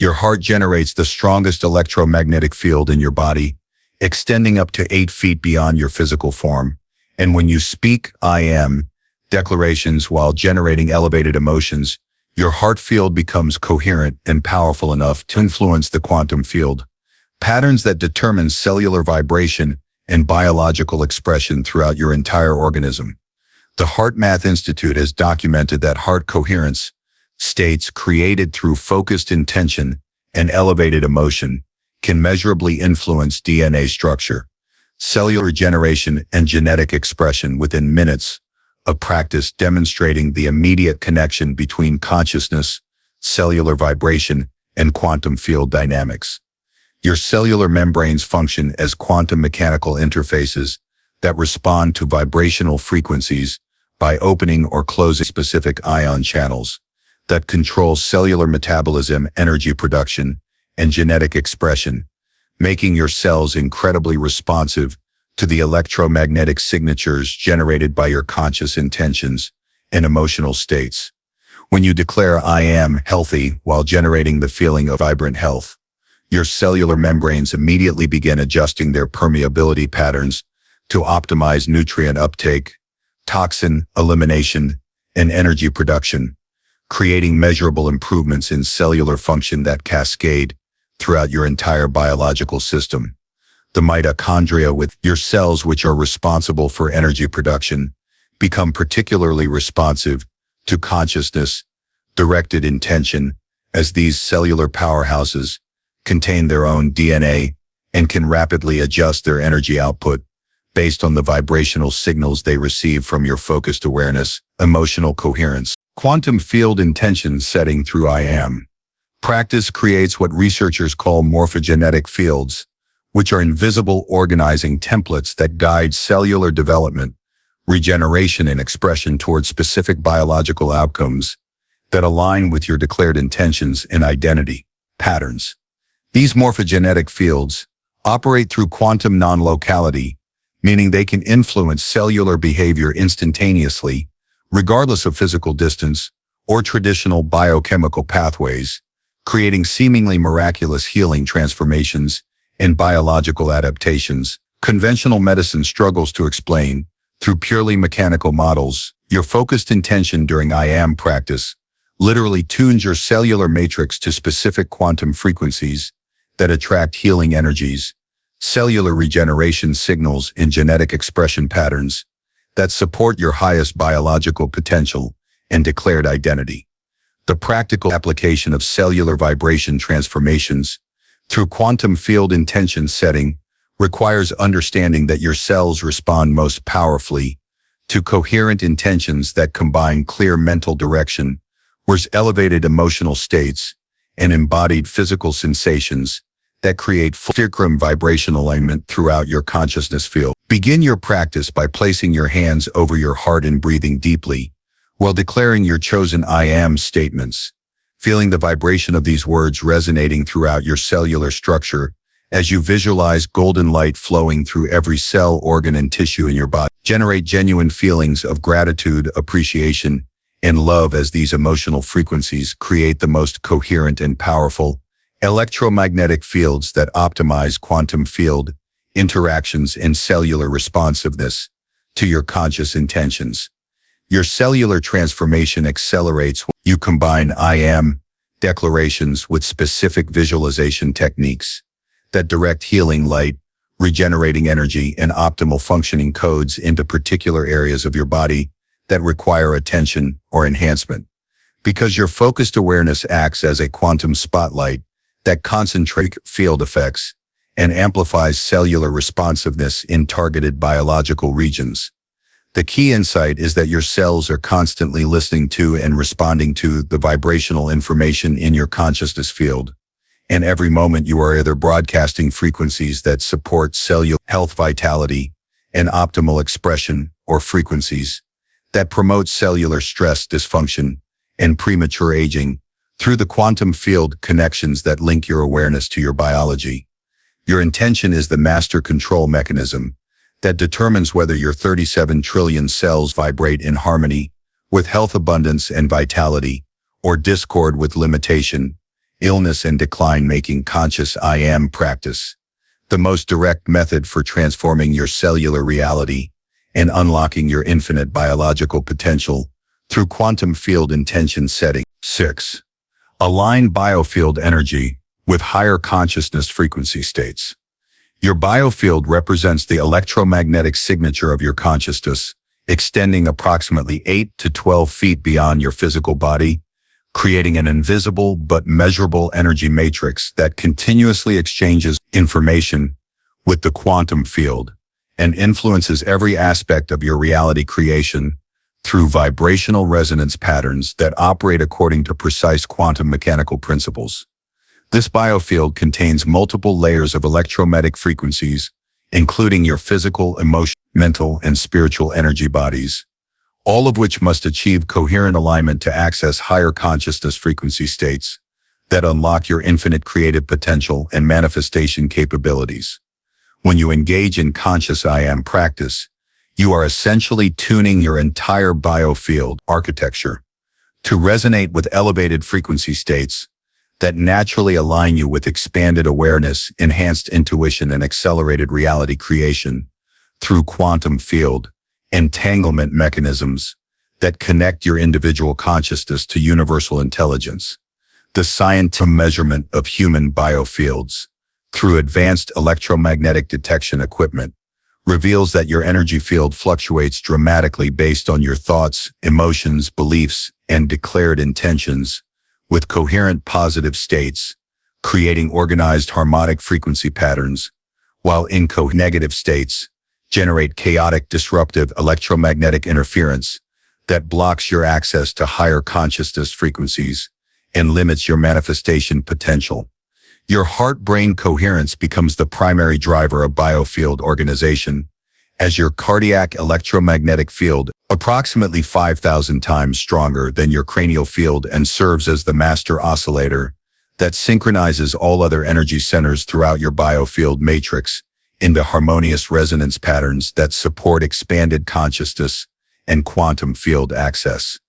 Speaker 1: Your heart generates the strongest electromagnetic field in your body, extending up to 8 feet beyond your physical form. And when you speak I am declarations while generating elevated emotions, your heart field becomes coherent and powerful enough to influence the quantum field patterns that determine cellular vibration and biological expression throughout your entire organism. The Heart Math Institute has documented that heart coherence states created through focused intention and elevated emotion can measurably influence DNA structure, cellular generation, and genetic expression within minutes of practice, demonstrating the immediate connection between consciousness, cellular vibration, and quantum field dynamics. Your cellular membranes function as quantum mechanical interfaces that respond to vibrational frequencies by opening or closing specific ion channels that control cellular metabolism, energy production, and genetic expression, making your cells incredibly responsive to the electromagnetic signatures generated by your conscious intentions and emotional states. When you declare I am healthy while generating the feeling of vibrant health, your cellular membranes immediately begin adjusting their permeability patterns to optimize nutrient uptake, toxin elimination, and energy production, creating measurable improvements in cellular function that cascade throughout your entire biological system. The mitochondria with your cells, which are responsible for energy production, become particularly responsive to consciousness-directed intention, as these cellular powerhouses contain their own DNA and can rapidly adjust their energy output based on the vibrational signals they receive from your focused awareness, emotional coherence. Quantum field intention setting through I am practice creates what researchers call morphogenetic fields, which are invisible organizing templates that guide cellular development, regeneration, and expression towards specific biological outcomes that align with your declared intentions and identity patterns. These morphogenetic fields operate through quantum non-locality, meaning they can influence cellular behavior instantaneously, regardless of physical distance or traditional biochemical pathways, creating seemingly miraculous healing transformations and biological adaptations conventional medicine struggles to explain through purely mechanical models. Your focused intention during I am practice literally tunes your cellular matrix to specific quantum frequencies that attract healing energies, cellular regeneration signals, and genetic expression patterns that support your highest biological potential and declared identity. The practical application of cellular vibration transformations through quantum field intention setting requires understanding that your cells respond most powerfully to coherent intentions that combine clear mental direction with elevated emotional states and embodied physical sensations that create fulcrum vibration alignment throughout your consciousness field. Begin your practice by placing your hands over your heart and breathing deeply while declaring your chosen I am statements, feeling the vibration of these words resonating throughout your cellular structure as you visualize golden light flowing through every cell, organ, and tissue in your body. Generate genuine feelings of gratitude, appreciation, and love as these emotional frequencies create the most coherent and powerful electromagnetic fields that optimize quantum field interactions and cellular responsiveness to your conscious intentions. Your cellular transformation accelerates when you combine I am declarations with specific visualization techniques that direct healing light, regenerating energy, and optimal functioning codes into particular areas of your body that require attention or enhancement. Because your focused awareness acts as a quantum spotlight that concentrates field effects and amplifies cellular responsiveness in targeted biological regions. The key insight is that your cells are constantly listening to and responding to the vibrational information in your consciousness field. And every moment you are either broadcasting frequencies that support cellular health, vitality, and optimal expression, or frequencies that promote cellular stress, dysfunction, and premature aging through the quantum field connections that link your awareness to your biology. Your intention is the master control mechanism that determines whether your 37 trillion cells vibrate in harmony with health, abundance, and vitality, or discord with limitation, illness, and decline, making conscious I am practice the most direct method for transforming your cellular reality and unlocking your infinite biological potential through quantum field intention setting. 6. Align biofield energy with higher consciousness frequency states. Your biofield represents the electromagnetic signature of your consciousness, extending approximately 8 to 12 feet beyond your physical body, creating an invisible but measurable energy matrix that continuously exchanges information with the quantum field and influences every aspect of your reality creation through vibrational resonance patterns that operate according to precise quantum mechanical principles. This biofield contains multiple layers of electromagnetic frequencies, including your physical, emotional, mental, and spiritual energy bodies, all of which must achieve coherent alignment to access higher consciousness frequency states that unlock your infinite creative potential and manifestation capabilities. When you engage in conscious I am practice, you are essentially tuning your entire biofield architecture to resonate with elevated frequency states that naturally align you with expanded awareness, enhanced intuition, and accelerated reality creation through quantum field entanglement mechanisms that connect your individual consciousness to universal intelligence. The scientific measurement of human biofields through advanced electromagnetic detection equipment reveals that your energy field fluctuates dramatically based on your thoughts, emotions, beliefs, and declared intentions, with coherent positive states, creating organized harmonic frequency patterns, while negative states generate chaotic, disruptive electromagnetic interference that blocks your access to higher consciousness frequencies and limits your manifestation potential. Your heart-brain coherence becomes the primary driver of biofield organization, as your cardiac electromagnetic field approximately 5,000 times stronger than your cranial field and serves as the master oscillator that synchronizes all other energy centers throughout your biofield matrix into harmonious resonance patterns that support expanded consciousness and quantum field access.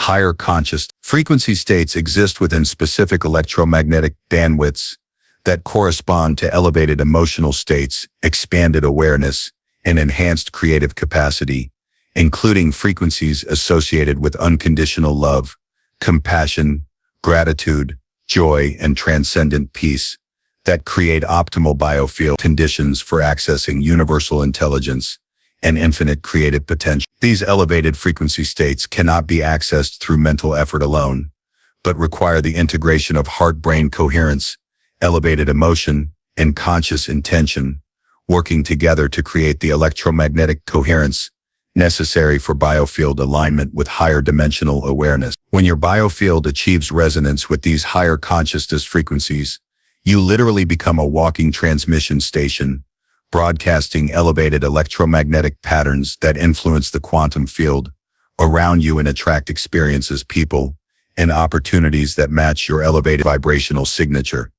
Speaker 1: Higher conscious frequency states exist within specific electromagnetic bandwidths that correspond to elevated emotional states, expanded awareness, and enhanced creative capacity, including frequencies associated with unconditional love, compassion, gratitude, joy, and transcendent peace that create optimal biofield conditions for accessing universal intelligence and infinite creative potential. These elevated frequency states cannot be accessed through mental effort alone, but require the integration of heart-brain coherence, elevated emotion, and conscious intention, working together to create the electromagnetic coherence necessary for biofield alignment with higher dimensional awareness. When your biofield achieves resonance with these higher consciousness frequencies, you literally become a walking transmission station, broadcasting elevated electromagnetic patterns that influence the quantum field around you and attract experiences, people, and opportunities that match your elevated vibrational signature.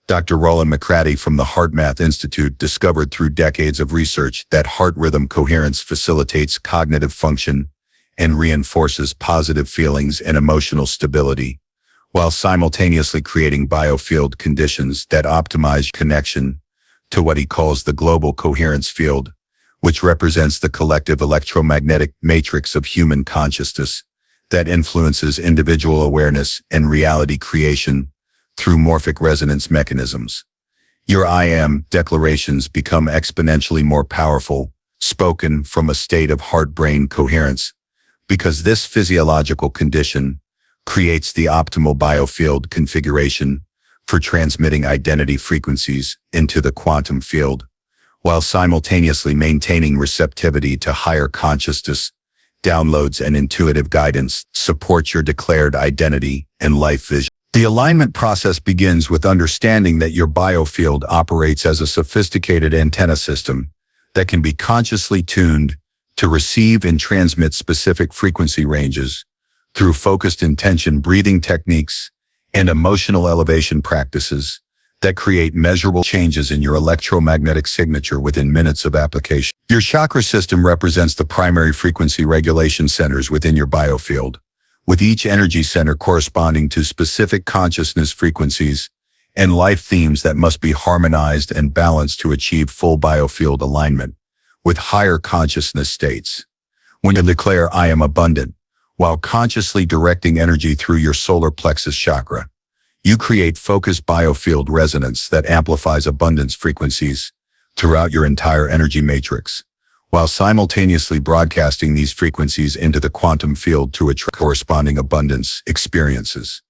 Speaker 1: Dr. Roland McCratty from the HeartMath Institute discovered through decades of research that heart rhythm coherence facilitates cognitive function and reinforces positive feelings and emotional stability, while simultaneously creating biofield conditions that optimize connection to what he calls the global coherence field, which represents the collective electromagnetic matrix of human consciousness that influences individual awareness and reality creation through morphic resonance mechanisms. Your I am declarations become exponentially more powerful, spoken from a state of heart-brain coherence, because this physiological condition creates the optimal biofield configuration for transmitting identity frequencies into the quantum field, while simultaneously maintaining receptivity to higher consciousness. Downloads and intuitive guidance support your declared identity and life vision. The alignment process begins with understanding that your biofield operates as a sophisticated antenna system that can be consciously tuned to receive and transmit specific frequency ranges through focused intention breathing techniques and emotional elevation practices that create measurable changes in your electromagnetic signature within minutes of application. Your chakra system represents the primary frequency regulation centers within your biofield, with each energy center corresponding to specific consciousness frequencies and life themes that must be harmonized and balanced to achieve full biofield alignment with higher consciousness states. When you declare, I am abundant, while consciously directing energy through your solar plexus chakra, you create focused biofield resonance that amplifies abundance frequencies throughout your entire energy matrix, while simultaneously broadcasting these frequencies into the quantum field to attract corresponding abundance experiences.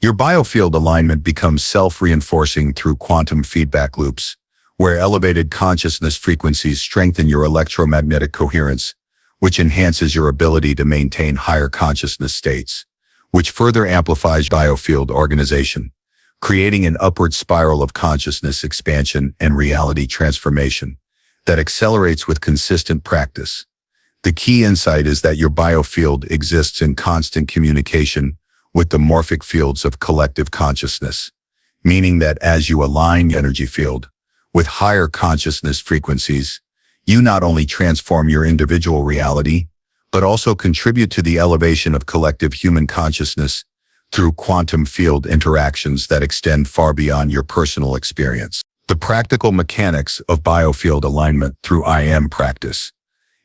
Speaker 1: Your biofield alignment becomes self-reinforcing through quantum feedback loops, where elevated consciousness frequencies strengthen your electromagnetic coherence, which enhances your ability to maintain higher consciousness states, which further amplifies biofield organization, creating an upward spiral of consciousness expansion and reality transformation that accelerates with consistent practice. The key insight is that your biofield exists in constant communication with the morphic fields of collective consciousness, meaning that as you align your energy field with higher consciousness frequencies, you not only transform your individual reality, but also contribute to the elevation of collective human consciousness through quantum field interactions that extend far beyond your personal experience. The practical mechanics of biofield alignment through I am practice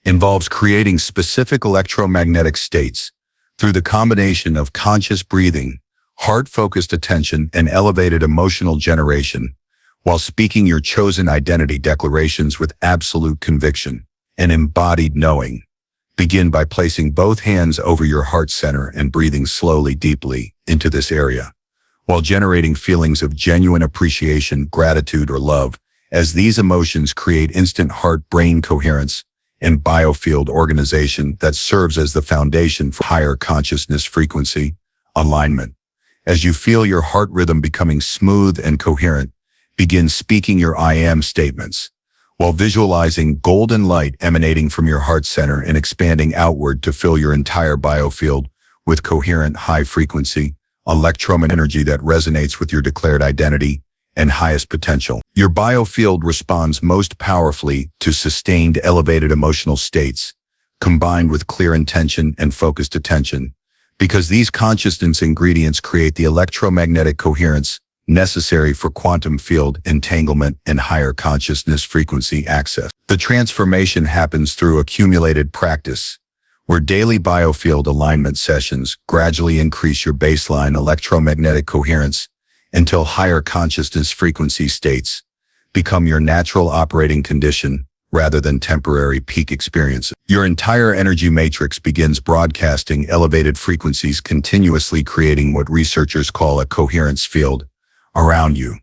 Speaker 1: involves creating specific electromagnetic states through the combination of conscious breathing, heart-focused attention, and elevated emotional generation, while speaking your chosen identity declarations with absolute conviction and embodied knowing. Begin by placing both hands over your heart center and breathing slowly, deeply into this area, while generating feelings of genuine appreciation, gratitude, or love, as these emotions create instant heart-brain coherence and biofield organization that serves as the foundation for higher consciousness frequency alignment. As you feel your heart rhythm becoming smooth and coherent, begin speaking your I am statements, while visualizing golden light emanating from your heart center and expanding outward to fill your entire biofield with coherent high-frequency electromagnetic energy that resonates with your declared identity and highest potential. Your biofield responds most powerfully to sustained elevated emotional states, combined with clear intention and focused attention, because these consciousness ingredients create the electromagnetic coherence necessary for quantum field entanglement and higher consciousness frequency access. The transformation happens through accumulated practice, where daily biofield alignment sessions gradually increase your baseline electromagnetic coherence until higher consciousness frequency states become your natural operating condition rather than temporary peak experiences. Your entire energy matrix begins broadcasting elevated frequencies, continuously creating what researchers call a coherence field around you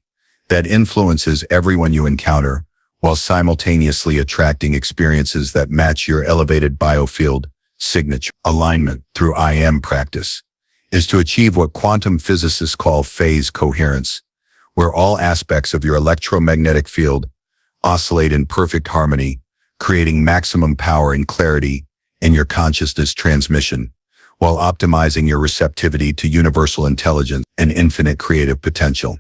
Speaker 1: that influences everyone you encounter, while simultaneously attracting experiences that match your elevated biofield signature. Alignment through IM practice is to achieve what quantum physicists call phase coherence, where all aspects of your electromagnetic field oscillate in perfect harmony, creating maximum power and clarity in your consciousness transmission, while optimizing your receptivity to universal intelligence and infinite creative potential.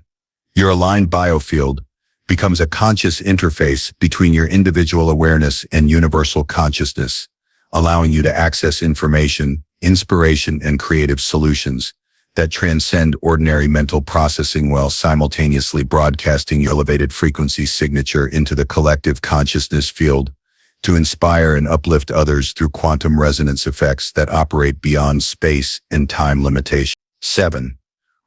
Speaker 1: Your aligned biofield becomes a conscious interface between your individual awareness and universal consciousness, allowing you to access information, inspiration, and creative solutions that transcend ordinary mental processing, while simultaneously broadcasting your elevated frequency signature into the collective consciousness field to inspire and uplift others through quantum resonance effects that operate beyond space and time limitation. 7.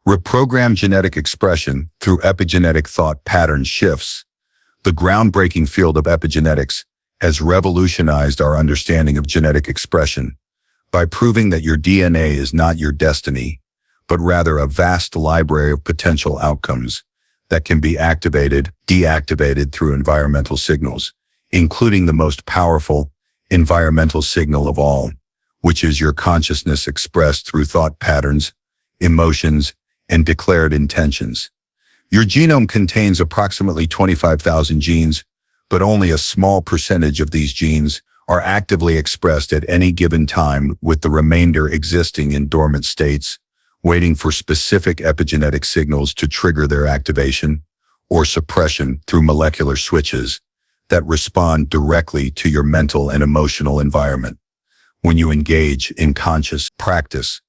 Speaker 1: Reprogram genetic expression through epigenetic thought pattern shifts. The groundbreaking field of epigenetics has revolutionized our understanding of genetic expression by proving that your DNA is not your destiny, but rather a vast library of potential outcomes that can be activated, deactivated through environmental signals, including the most powerful environmental signal of all, which is your consciousness expressed through thought patterns, emotions, and declared intentions. Your genome contains approximately 25,000 genes, but only a small percentage of these genes are actively expressed at any given time, with the remainder existing in dormant states, waiting for specific epigenetic signals to trigger their activation or suppression through molecular switches that respond directly to your mental and emotional environment. When you engage in conscious practice,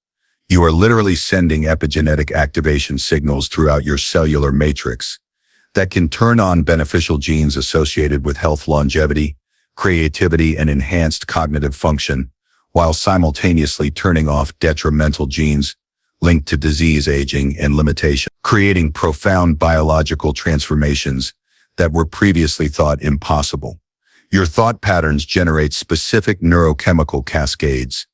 Speaker 1: you are literally sending epigenetic activation signals throughout your cellular matrix that can turn on beneficial genes associated with health, longevity, creativity, and enhanced cognitive function, while simultaneously turning off detrimental genes linked to disease, aging, and limitation, creating profound biological transformations that were previously thought impossible. Your thought patterns generate specific neurochemical cascades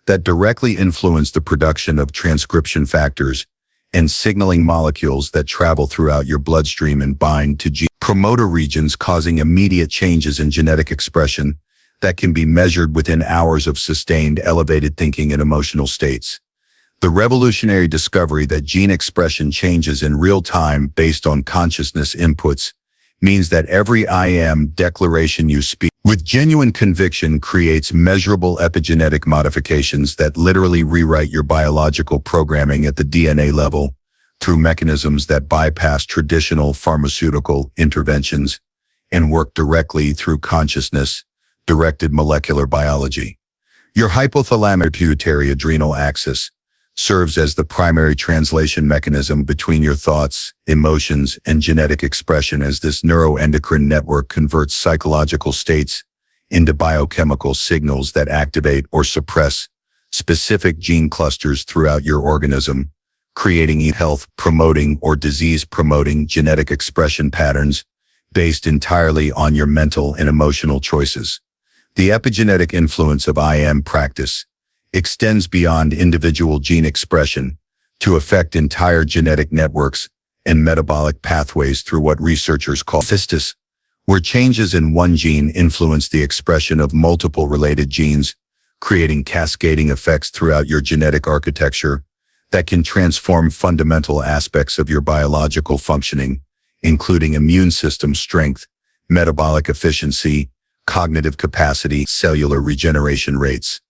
Speaker 1: that directly influence the production of transcription factors and signaling molecules that travel throughout your bloodstream and bind to gene promoter regions, causing immediate changes in genetic expression that can be measured within hours of sustained elevated thinking and emotional states. The revolutionary discovery that gene expression changes in real time based on consciousness inputs means that every I am declaration you speak with genuine conviction creates measurable epigenetic modifications that literally rewrite your biological programming at the DNA level through mechanisms that bypass traditional pharmaceutical interventions and work directly through consciousness-directed molecular biology. Your hypothalamic pituitary adrenal axis serves as the primary translation mechanism between your thoughts, emotions, and genetic expression, as this neuroendocrine network converts psychological states into biochemical signals that activate or suppress specific gene clusters throughout your organism, creating health-promoting or disease-promoting genetic expression patterns based entirely on your mental and emotional choices. The epigenetic influence of IM practice extends beyond individual gene expression to affect entire genetic networks and metabolic pathways through what researchers call cystis, where changes in one gene influence the expression of multiple related genes, creating cascading effects throughout your genetic architecture that can transform fundamental aspects of your biological functioning, including immune system strength, metabolic efficiency, cognitive capacity, cellular regeneration rates.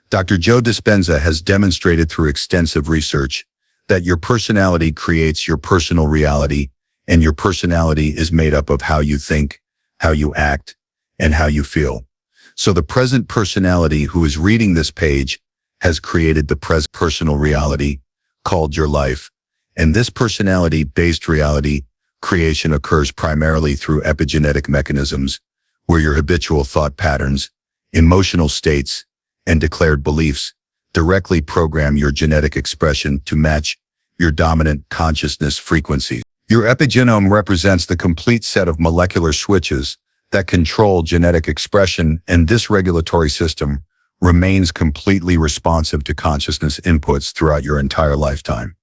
Speaker 1: Dr. Joe Dispenza has demonstrated through extensive research that your personality creates your personal reality, and your personality is made up of how you think, how you act, and how you feel. So the present personality who is reading this page has created the present personal reality called your life, And this personality-based reality creation occurs primarily through epigenetic mechanisms, where your habitual thought patterns, emotional states, and declared beliefs directly program your genetic expression to match your dominant consciousness frequency. Your epigenome represents the complete set of molecular switches that control genetic expression, and this regulatory system remains completely responsive to consciousness inputs throughout your entire lifetime,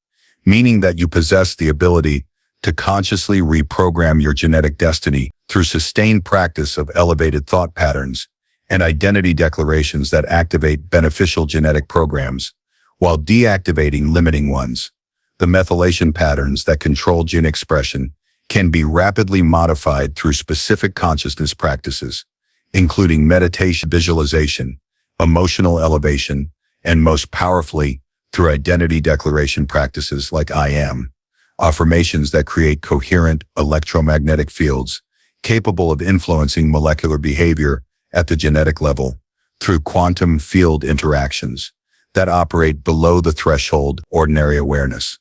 Speaker 1: meaning that you possess the ability to consciously reprogram your genetic destiny through sustained practice of elevated thought patterns and identity declarations that activate beneficial genetic programs while deactivating limiting ones. The methylation patterns that control gene expression can be rapidly modified through specific consciousness practices, including meditation, visualization, emotional elevation, and most powerfully, through identity declaration practices like I am, affirmations that create coherent electromagnetic fields capable of influencing molecular behavior at the genetic level through quantum field interactions that operate below the threshold ordinary awareness.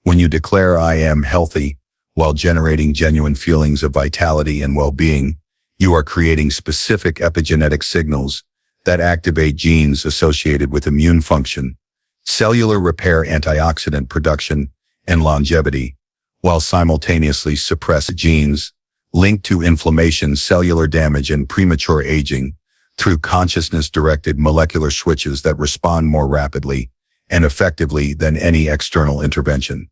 Speaker 1: When you declare I am healthy while generating genuine feelings of vitality and well-being, you are creating specific epigenetic signals that activate genes associated with immune function, cellular repair, antioxidant production, and longevity, while simultaneously suppress genes linked to inflammation, cellular damage, and premature aging through consciousness-directed molecular switches that respond more rapidly and effectively than any external intervention.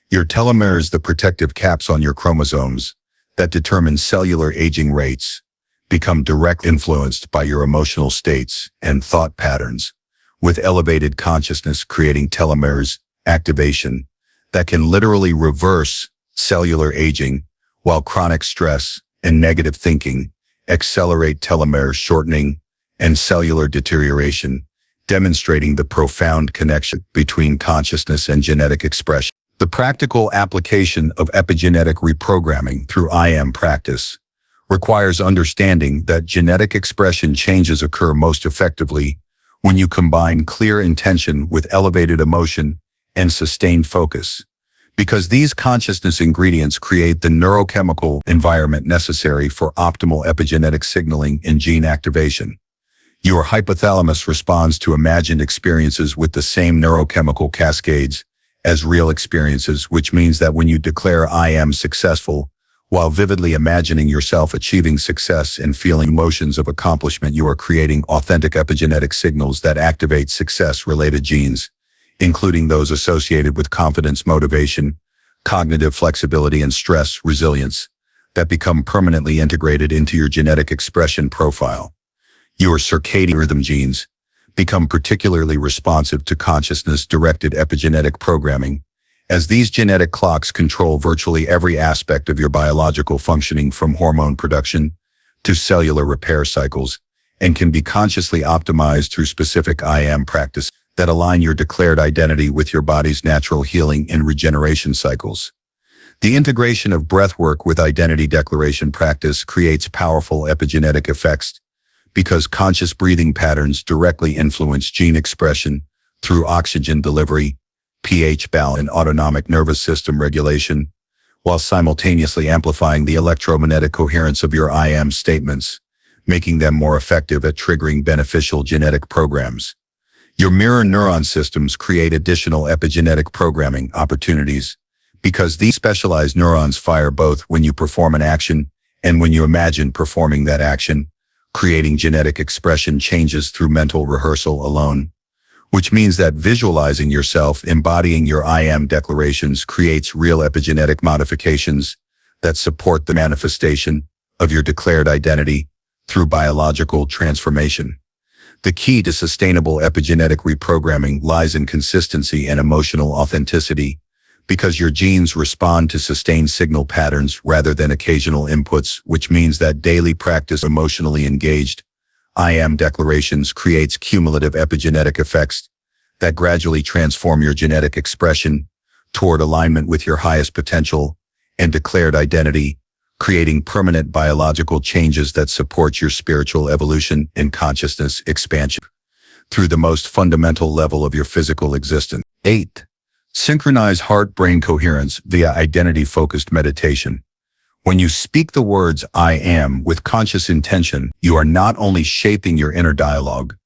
Speaker 1: Your telomeres, the protective caps on your chromosomes that determine cellular aging rates, become directly influenced by your emotional states and thought patterns, with elevated consciousness creating telomeres activation that can literally reverse cellular aging, while chronic stress and negative thinking accelerate telomere shortening and cellular deterioration, demonstrating the profound connection between consciousness and genetic expression. The practical application of epigenetic reprogramming through I am practice requires understanding that genetic expression changes occur most effectively when you combine clear intention with elevated emotion and sustained focus, because these consciousness ingredients create the neurochemical environment necessary for optimal epigenetic signaling and gene activation. Your hypothalamus responds to imagined experiences with the same neurochemical cascades as real experiences, which means that when you declare I am successful, while vividly imagining yourself achieving success and feeling emotions of accomplishment, you are creating authentic epigenetic signals that activate success-related genes, including those associated with confidence, motivation, cognitive flexibility, and stress resilience, that become permanently integrated into your genetic expression profile. Your circadian rhythm genes become particularly responsive to consciousness-directed epigenetic programming, as these genetic clocks control virtually every aspect of your biological functioning, from hormone production to cellular repair cycles, and can be consciously optimized through specific I am practice that align your declared identity with your body's natural healing and regeneration cycles. The integration of breathwork with identity declaration practice creates powerful epigenetic effects because conscious breathing patterns directly influence gene expression through oxygen delivery, pH balance, and autonomic nervous system regulation, while simultaneously amplifying the electromagnetic coherence of your I am statements, making them more effective at triggering beneficial genetic programs. Your mirror neuron systems create additional epigenetic programming opportunities because these specialized neurons fire both when you perform an action and when you imagine performing that action, creating genetic expression changes through mental rehearsal alone, which means that visualizing yourself embodying your I am declarations creates real epigenetic modifications that support the manifestation of your declared identity through biological transformation. The key to sustainable epigenetic reprogramming lies in consistency and emotional authenticity, because your genes respond to sustained signal patterns rather than occasional inputs, which means that daily practice emotionally engaged I am declarations creates cumulative epigenetic effects that gradually transform your genetic expression toward alignment with your highest potential and declared identity, creating permanent biological changes that support your spiritual evolution and consciousness expansion through the most fundamental level of your physical existence. 8. Synchronize heart-brain coherence via identity-focused meditation. When you speak the words "I am" with conscious intention, you are not only shaping your inner dialogue,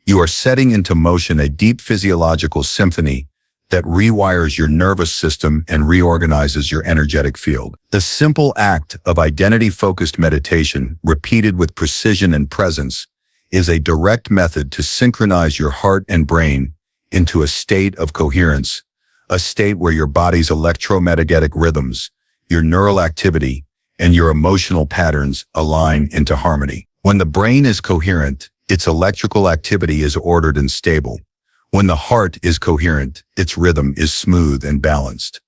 Speaker 1: you are setting into motion a deep physiological symphony that rewires your nervous system and reorganizes your energetic field. The simple act of identity-focused meditation, repeated with precision and presence, is a direct method to synchronize your heart and brain into a state of coherence, a state where your body's electromagnetic rhythms, your neural activity, and your emotional patterns align into harmony. When the brain is coherent, its electrical activity is ordered and stable. When the heart is coherent, its rhythm is smooth and balanced.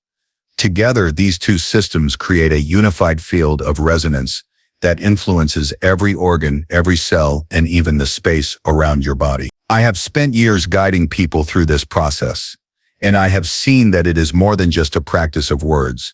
Speaker 1: Together, these two systems create a unified field of resonance that influences every organ, every cell, and even the space around your body. I have spent years guiding people through this process, and I have seen that it is more than just a practice of words.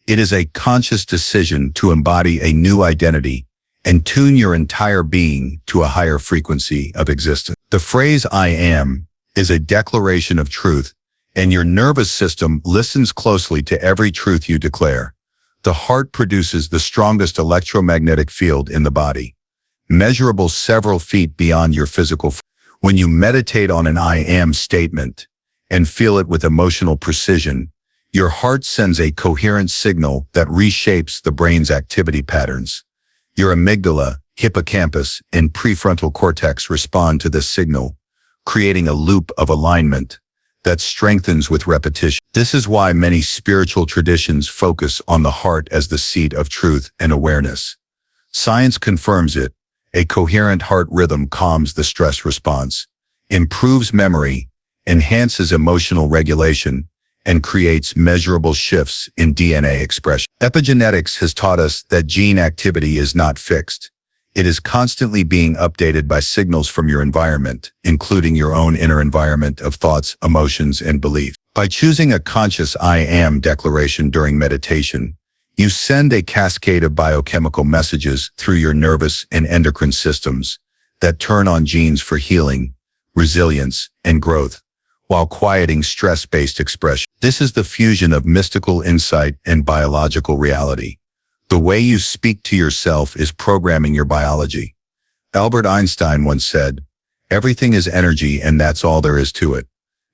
Speaker 1: It is a conscious decision to embody a new identity and tune your entire being to a higher frequency of existence. The phrase "I am" is a declaration of truth, and your nervous system listens closely to every truth you declare. The heart produces the strongest electromagnetic field in the body, measurable several feet beyond your physical. When you meditate on an "I am" statement and feel it with emotional precision, your heart sends a coherent signal that reshapes the brain's activity patterns. Your amygdala, hippocampus, and prefrontal cortex respond to this signal, creating a loop of alignment that strengthens with repetition. This is why many spiritual traditions focus on the heart as the seat of truth and awareness. Science confirms it. A coherent heart rhythm calms the stress response, improves memory, enhances emotional regulation, and creates measurable shifts in DNA expression. Epigenetics has taught us that gene activity is not fixed. It is constantly being updated by signals from your environment, including your own inner environment of thoughts, emotions, and beliefs. By choosing a conscious "I am" declaration during meditation, you send a cascade of biochemical messages through your nervous and endocrine systems that turn on genes for healing, resilience, and growth, while quieting stress-based expression. This is the fusion of mystical insight and biological reality. The way you speak to yourself is programming your biology. Albert Einstein once said, "Everything is energy and that's all there is to it."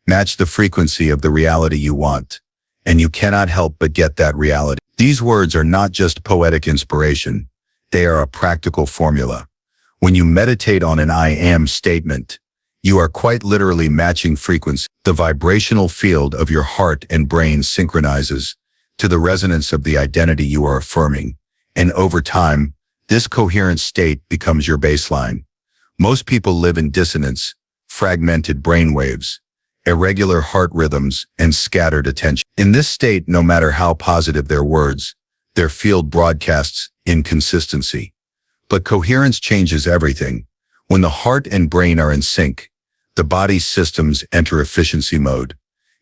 Speaker 1: Match the frequency of the reality you want, and you cannot help but get that reality. These words are not just poetic inspiration. They are a practical formula. When you meditate on an "I am" statement, you are quite literally matching frequency. The vibrational field of your heart and brain synchronizes to the resonance of the identity you are affirming, and over time, this coherent state becomes your baseline. Most people live in dissonance, fragmented brainwaves, irregular heart rhythms, and scattered attention. In this state, no matter how positive their words, their field broadcasts inconsistency. But coherence changes everything. When the heart and brain are in sync, the body's systems enter efficiency mode.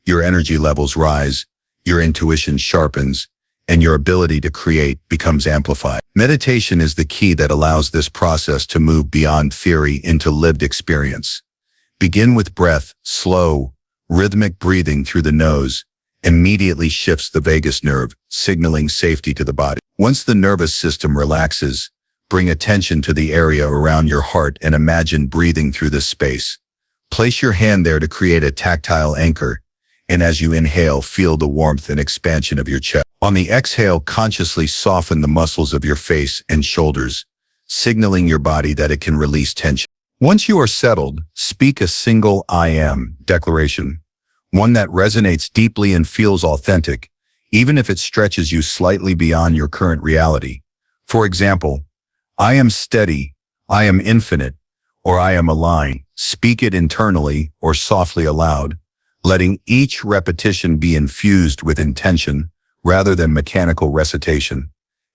Speaker 1: Your energy levels rise, your intuition sharpens, and your ability to create becomes amplified. Meditation is the key that allows this process to move beyond theory into lived experience. Begin with breath. Slow, rhythmic breathing through the nose immediately shifts the vagus nerve, signaling safety to the body. Once the nervous system relaxes, bring attention to the area around your heart and imagine breathing through this space. Place your hand there to create a tactile anchor, and as you inhale, feel the warmth and expansion of your chest. On the exhale, consciously soften the muscles of your face and shoulders, signaling your body that it can release tension. Once you are settled, speak a single "I am" declaration, one that resonates deeply and feels authentic, even if it stretches you slightly beyond your current reality. For example, "I am steady," "I am infinite," or "I am aligned." Speak it internally or softly aloud, letting each repetition be infused with intention rather than mechanical recitation.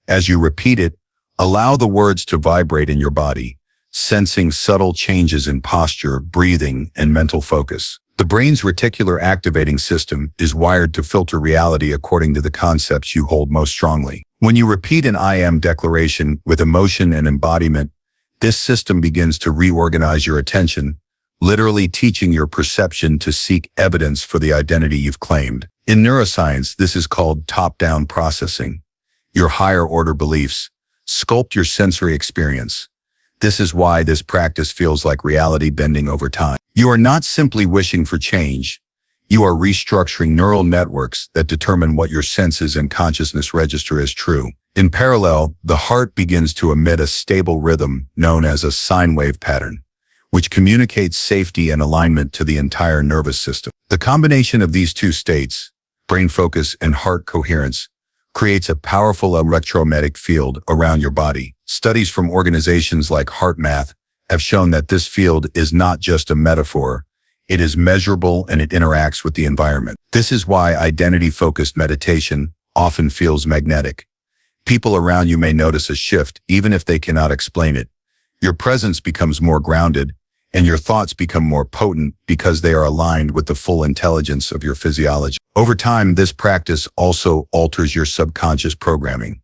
Speaker 1: As you repeat it, allow the words to vibrate in your body, sensing subtle changes in posture, breathing, and mental focus. The brain's reticular activating system is wired to filter reality according to the concepts you hold most strongly. When you repeat an "I am" declaration with emotion and embodiment, this system begins to reorganize your attention, literally teaching your perception to seek evidence for the identity you've claimed. In neuroscience, this is called top-down processing. Your higher-order beliefs sculpt your sensory experience. This is why this practice feels like reality bending over time. You are not simply wishing for change. You are restructuring neural networks that determine what your senses and consciousness register as true. In parallel, the heart begins to emit a stable rhythm known as a sine wave pattern, which communicates safety and alignment to the entire nervous system. The combination of these two states, brain focus and heart coherence, creates a powerful electromagnetic field around your body. Studies from organizations like HeartMath have shown that this field is not just a metaphor. It is measurable and it interacts with the environment. This is why identity-focused meditation often feels magnetic. People around you may notice a shift even if they cannot explain it. Your presence becomes more grounded, and your thoughts become more potent because they are aligned with the full intelligence of your physiology. Over time, this practice also alters your subconscious programming.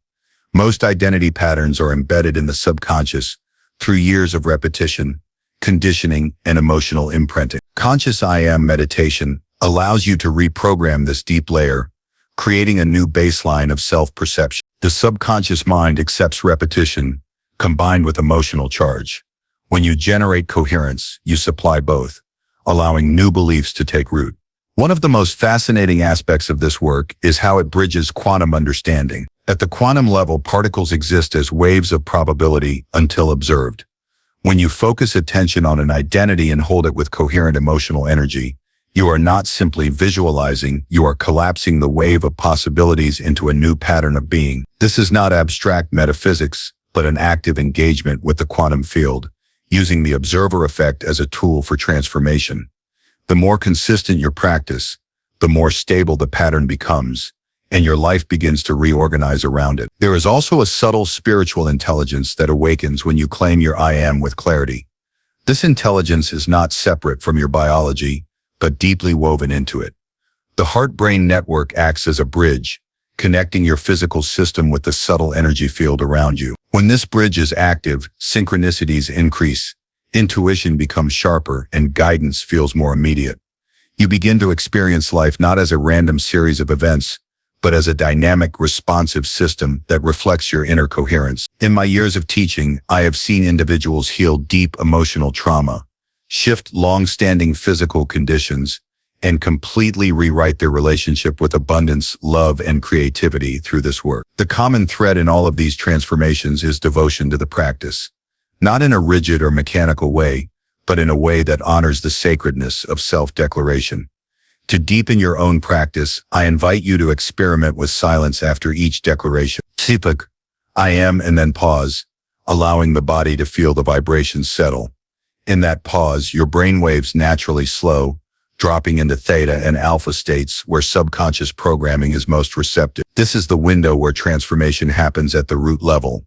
Speaker 1: Most identity patterns are embedded in the subconscious through years of repetition, conditioning, and emotional imprinting. Conscious I Am meditation allows you to reprogram this deep layer, creating a new baseline of self-perception. The subconscious mind accepts repetition combined with emotional charge. When you generate coherence, you supply both, allowing new beliefs to take root. One of the most fascinating aspects of this work is how it bridges quantum understanding. At the quantum level, particles exist as waves of probability until observed. When you focus attention on an identity and hold it with coherent emotional energy, you are not simply visualizing, you are collapsing the wave of possibilities into a new pattern of being. This is not abstract metaphysics, but an active engagement with the quantum field, using the observer effect as a tool for transformation. The more consistent your practice, the more stable the pattern becomes, and your life begins to reorganize around it. There is also a subtle spiritual intelligence that awakens when you claim your I Am with clarity. This intelligence is not separate from your biology, but deeply woven into it. The heart-brain network acts as a bridge, connecting your physical system with the subtle energy field around you. When this bridge is active, synchronicities increase, intuition becomes sharper, and guidance feels more immediate. You begin to experience life not as a random series of events, but as a dynamic, responsive system that reflects your inner coherence. In my years of teaching, I have seen individuals heal deep emotional trauma, shift long-standing physical conditions, and completely rewrite their relationship with abundance, love, and creativity through this work. The common thread in all of these transformations is devotion to the practice, not in a rigid or mechanical way, but in a way that honors the sacredness of self-declaration. To deepen your own practice, I invite you to experiment with silence after each declaration. Sipak, I am, and then pause, allowing the body to feel the vibrations settle. In that pause, your brainwaves naturally slow, dropping into theta and alpha states where subconscious programming is most receptive. This is the window where transformation happens at the root level,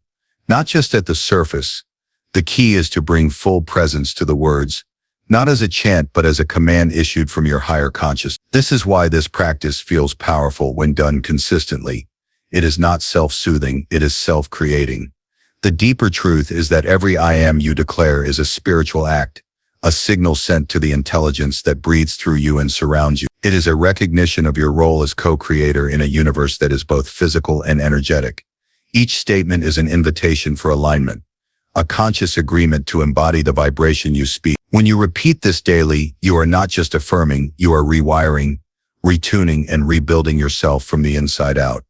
Speaker 1: not just at the surface. The key is to bring full presence to the words, not as a chant but as a command issued from your higher consciousness. This is why this practice feels powerful when done consistently. It is not self-soothing, it is self-creating. The deeper truth is that every I Am you declare is a spiritual act, a signal sent to the intelligence that breathes through you and surrounds you. It is a recognition of your role as co-creator in a universe that is both physical and energetic. Each statement is an invitation for alignment, a conscious agreement to embody the vibration you speak. When you repeat this daily, you are not just affirming, you are rewiring, retuning, and rebuilding yourself from the inside out.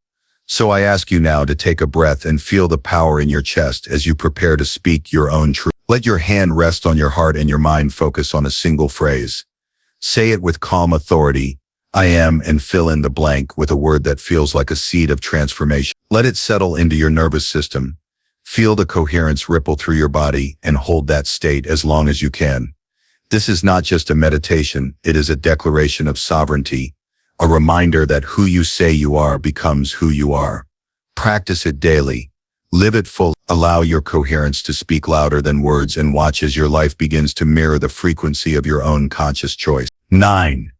Speaker 1: So I ask you now to take a breath and feel the power in your chest as you prepare to speak your own truth. Let your hand rest on your heart and your mind focus on a single phrase. Say it with calm authority, I am, and fill in the blank with a word that feels like a seed of transformation. Let it settle into your nervous system. Feel the coherence ripple through your body and hold that state as long as you can. This is not just a meditation, it is a declaration of sovereignty, a reminder that who you say you are becomes who you are. Practice it daily. Live it full. Allow your coherence to speak louder than words and watch as your life begins to mirror the frequency of your own conscious choice. 9.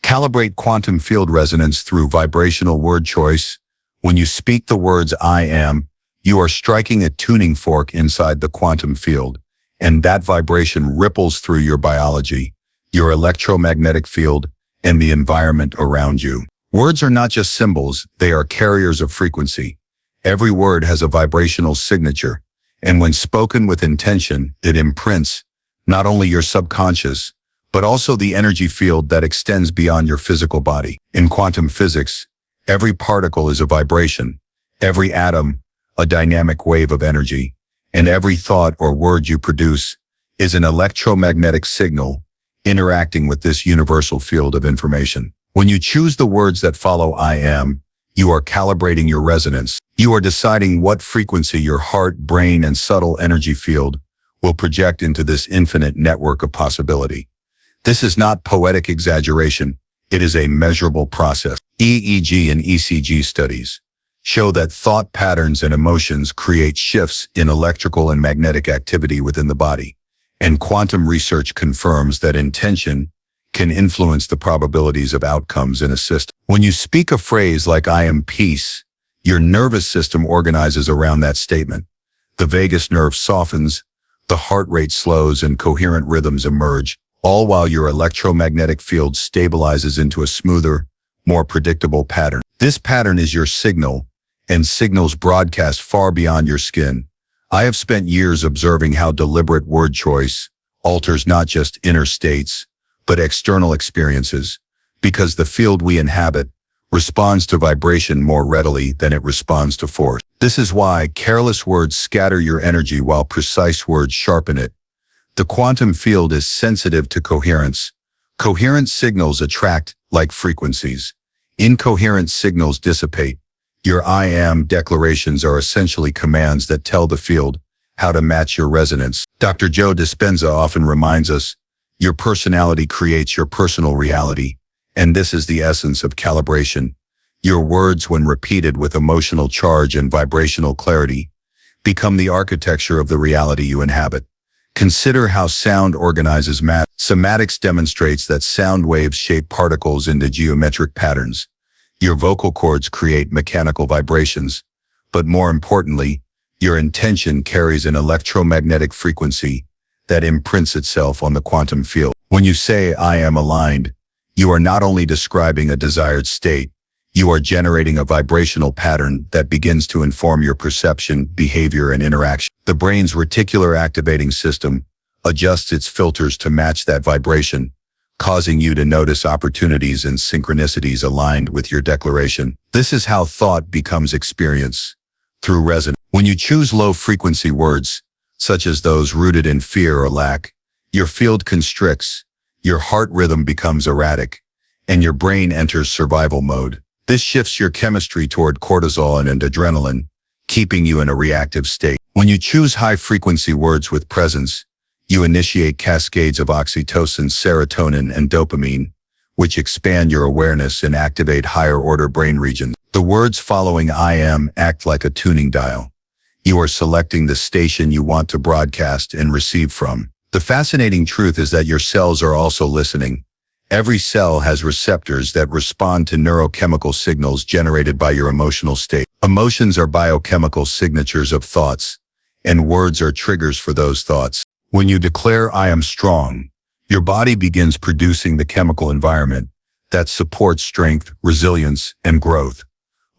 Speaker 1: Calibrate quantum field resonance through vibrational word choice. When you speak the words I am, you are striking a tuning fork inside the quantum field, and that vibration ripples through your biology, your electromagnetic field, and the environment around you. Words are not just symbols, they are carriers of frequency. Every word has a vibrational signature, and when spoken with intention, it imprints not only your subconscious, but also the energy field that extends beyond your physical body. In quantum physics, every particle is a vibration, every atom a dynamic wave of energy, and every thought or word you produce is an electromagnetic signal interacting with this universal field of information. When you choose the words that follow I am, you are calibrating your resonance. You are deciding what frequency your heart, brain, and subtle energy field will project into this infinite network of possibility. This is not poetic exaggeration. It is a measurable process. EEG and ECG studies show that thought patterns and emotions create shifts in electrical and magnetic activity within the body. And quantum research confirms that intention can influence the probabilities of outcomes in a system. When you speak a phrase like I am peace, your nervous system organizes around that statement. The vagus nerve softens, the heart rate slows, and coherent rhythms emerge, all while your electromagnetic field stabilizes into a smoother, more predictable pattern. This pattern is your signal, and signals broadcast far beyond your skin. I have spent years observing how deliberate word choice alters not just inner states, but external experiences, because the field we inhabit responds to vibration more readily than it responds to force. This is why careless words scatter your energy while precise words sharpen it. The quantum field is sensitive to coherence. Coherent signals attract like frequencies. Incoherent signals dissipate. Your I am declarations are essentially commands that tell the field how to match your resonance. Dr. Joe Dispenza often reminds us, your personality creates your personal reality, and this is the essence of calibration. Your words, when repeated with emotional charge and vibrational clarity, become the architecture of the reality you inhabit. Consider how sound organizes matter. Somatics demonstrates that sound waves shape particles into geometric patterns. Your vocal cords create mechanical vibrations, but more importantly, your intention carries an electromagnetic frequency that imprints itself on the quantum field. When you say, I am aligned, you are not only describing a desired state, you are generating a vibrational pattern that begins to inform your perception, behavior, and interaction. The brain's reticular activating system adjusts its filters to match that vibration, causing you to notice opportunities and synchronicities aligned with your declaration. This is how thought becomes experience, through resonance. When you choose low-frequency words, such as those rooted in fear or lack, your field constricts, your heart rhythm becomes erratic, and your brain enters survival mode. This shifts your chemistry toward cortisol and adrenaline, keeping you in a reactive state. When you choose high-frequency words with presence, you initiate cascades of oxytocin, serotonin, and dopamine, which expand your awareness and activate higher-order brain regions. The words following I am act like a tuning dial. You are selecting the station you want to broadcast and receive from. The fascinating truth is that your cells are also listening. Every cell has receptors that respond to neurochemical signals generated by your emotional state. Emotions are biochemical signatures of thoughts, and words are triggers for those thoughts. When you declare I am strong, your body begins producing the chemical environment that supports strength, resilience, and growth.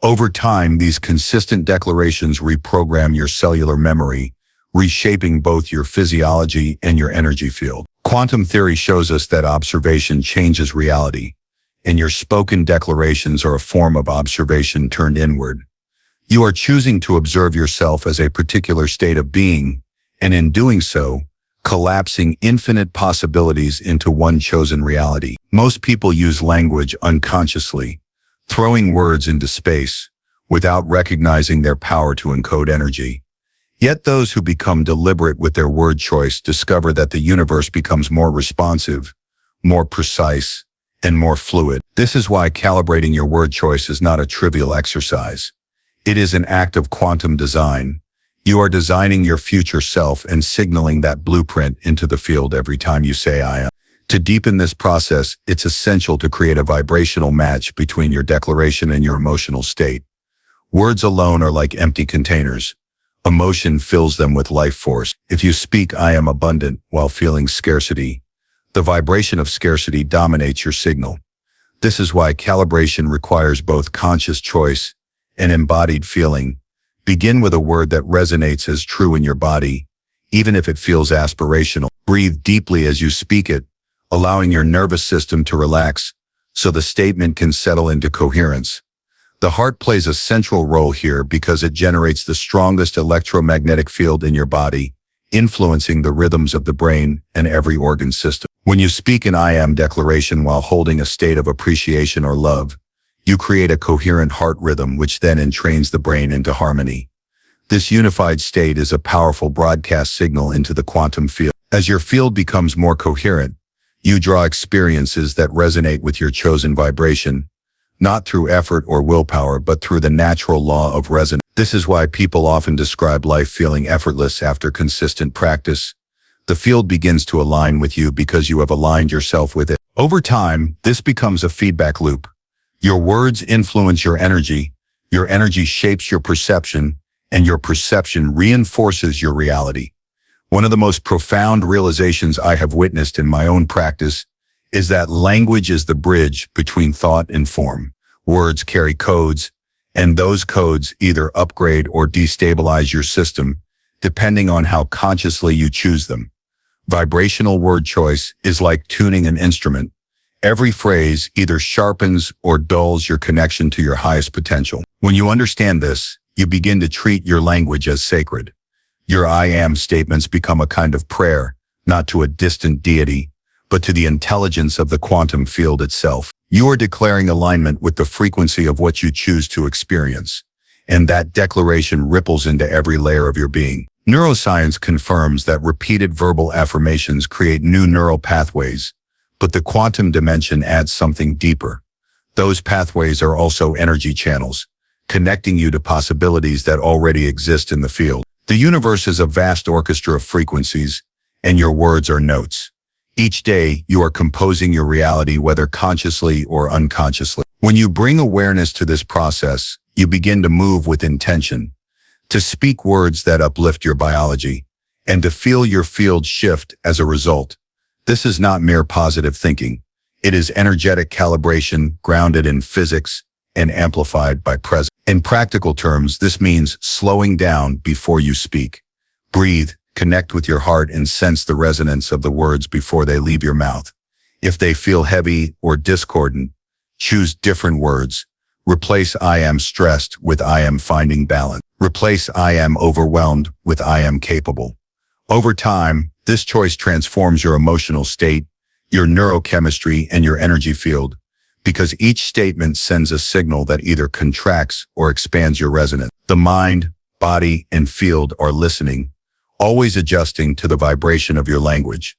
Speaker 1: Over time, these consistent declarations reprogram your cellular memory, reshaping both your physiology and your energy field. Quantum theory shows us that observation changes reality, and your spoken declarations are a form of observation turned inward. You are choosing to observe yourself as a particular state of being, and in doing so, collapsing infinite possibilities into one chosen reality. Most people use language unconsciously, throwing words into space without recognizing their power to encode energy. Yet those who become deliberate with their word choice discover that the universe becomes more responsive, more precise, and more fluid. This is why calibrating your word choice is not a trivial exercise. It is an act of quantum design. You are designing your future self and signaling that blueprint into the field every time you say I am. To deepen this process, it's essential to create a vibrational match between your declaration and your emotional state. Words alone are like empty containers. Emotion fills them with life force. If you speak "I am abundant" while feeling scarcity, the vibration of scarcity dominates your signal. This is why calibration requires both conscious choice and embodied feeling. Begin with a word that resonates as true in your body, even if it feels aspirational. Breathe deeply as you speak it, allowing your nervous system to relax so the statement can settle into coherence. The heart plays a central role here because it generates the strongest electromagnetic field in your body, influencing the rhythms of the brain and every organ system. When you speak an "I am" declaration while holding a state of appreciation or love, you create a coherent heart rhythm which then entrains the brain into harmony. This unified state is a powerful broadcast signal into the quantum field. As your field becomes more coherent, you draw experiences that resonate with your chosen vibration, not through effort or willpower, but through the natural law of resonance. This is why people often describe life feeling effortless after consistent practice. The field begins to align with you because you have aligned yourself with it. Over time, this becomes a feedback loop. Your words influence your energy shapes your perception, and your perception reinforces your reality. One of the most profound realizations I have witnessed in my own practice is that language is the bridge between thought and form. Words carry codes, and those codes either upgrade or destabilize your system, depending on how consciously you choose them. Vibrational word choice is like tuning an instrument. Every phrase either sharpens or dulls your connection to your highest potential. When you understand this, you begin to treat your language as sacred. Your "I am" statements become a kind of prayer, not to a distant deity, but to the intelligence of the quantum field itself. You are declaring alignment with the frequency of what you choose to experience, and that declaration ripples into every layer of your being. Neuroscience confirms that repeated verbal affirmations create new neural pathways, but the quantum dimension adds something deeper. Those pathways are also energy channels, connecting you to possibilities that already exist in the field. The universe is a vast orchestra of frequencies, and your words are notes. Each day, you are composing your reality, whether consciously or unconsciously. When you bring awareness to this process, you begin to move with intention, to speak words that uplift your biology, and to feel your field shift as a result. This is not mere positive thinking. It is energetic calibration grounded in physics and amplified by presence. In practical terms, this means slowing down before you speak. Breathe, connect with your heart, and sense the resonance of the words before they leave your mouth. If they feel heavy or discordant, choose different words. Replace "I am stressed" with "I am finding balance." Replace "I am overwhelmed" with "I am capable." Over time, this choice transforms your emotional state, your neurochemistry, and your energy field, because each statement sends a signal that either contracts or expands your resonance. The mind, body, and field are listening, always adjusting to the vibration of your language.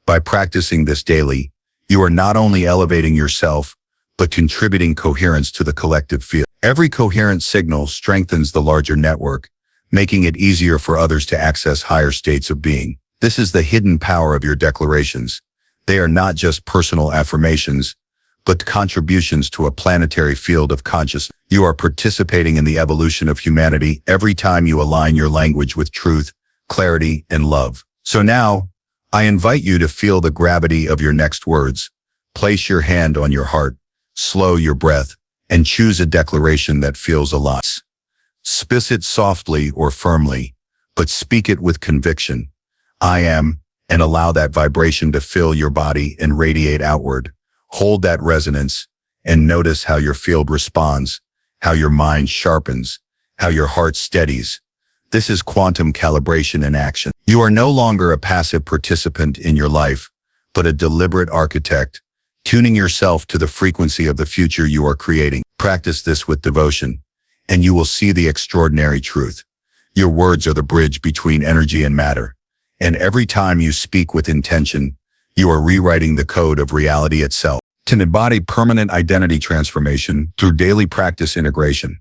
Speaker 1: By practicing this daily, you are not only elevating yourself, but contributing coherence to the collective field. Every coherent signal strengthens the larger network, making it easier for others to access higher states of being. This is the hidden power of your declarations. They are not just personal affirmations, but contributions to a planetary field of consciousness. You are participating in the evolution of humanity every time you align your language with truth, clarity, and love. So now, I invite you to feel the gravity of your next words. Place your hand on your heart, slow your breath, and choose a declaration that feels alive. Speak it softly or firmly, but speak it with conviction. "I am," and allow that vibration to fill your body and radiate outward. Hold that resonance and notice how your field responds, how your mind sharpens, how your heart steadies. This is quantum calibration in action. You are no longer a passive participant in your life, but a deliberate architect, tuning yourself to the frequency of the future you are creating. Practice this with devotion, and you will see the extraordinary truth. Your words are the bridge between energy and matter, and every time you speak with intention, you are rewriting the code of reality itself. To embody permanent identity transformation through daily practice integration.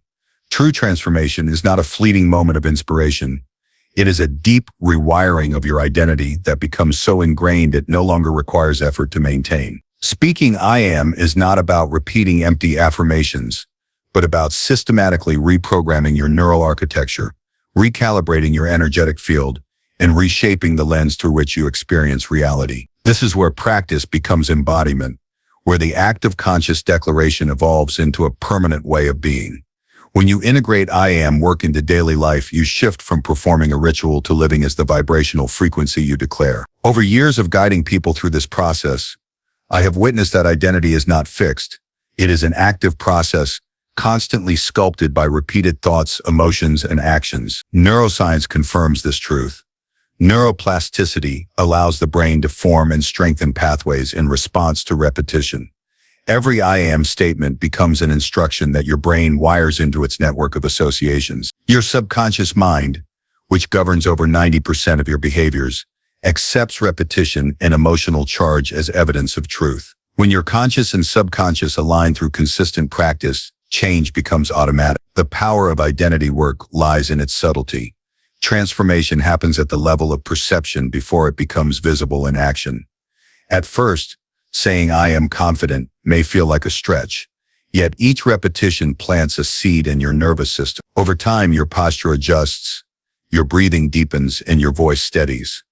Speaker 1: True transformation is not a fleeting moment of inspiration. It is a deep rewiring of your identity that becomes so ingrained it no longer requires effort to maintain. Speaking "I am" is not about repeating empty affirmations, but about systematically reprogramming your neural architecture, recalibrating your energetic field, and reshaping the lens through which you experience reality. This is where practice becomes embodiment, where the act of conscious declaration evolves into a permanent way of being. When you integrate I am work into daily life, you shift from performing a ritual to living as the vibrational frequency you declare. Over years of guiding people through this process, I have witnessed that identity is not fixed. It is an active process, constantly sculpted by repeated thoughts, emotions, and actions. Neuroscience confirms this truth. Neuroplasticity allows the brain to form and strengthen pathways in response to repetition. Every I am statement becomes an instruction that your brain wires into its network of associations. Your subconscious mind, which governs over 90% of your behaviors, accepts repetition and emotional charge as evidence of truth. When your conscious and subconscious align through consistent practice, change becomes automatic. The power of identity work lies in its subtlety. Transformation happens at the level of perception before it becomes visible in action. At first, saying I am confident may feel like a stretch, yet each repetition plants a seed in your nervous system. Over time, your posture adjusts, your breathing deepens, and your voice steadies.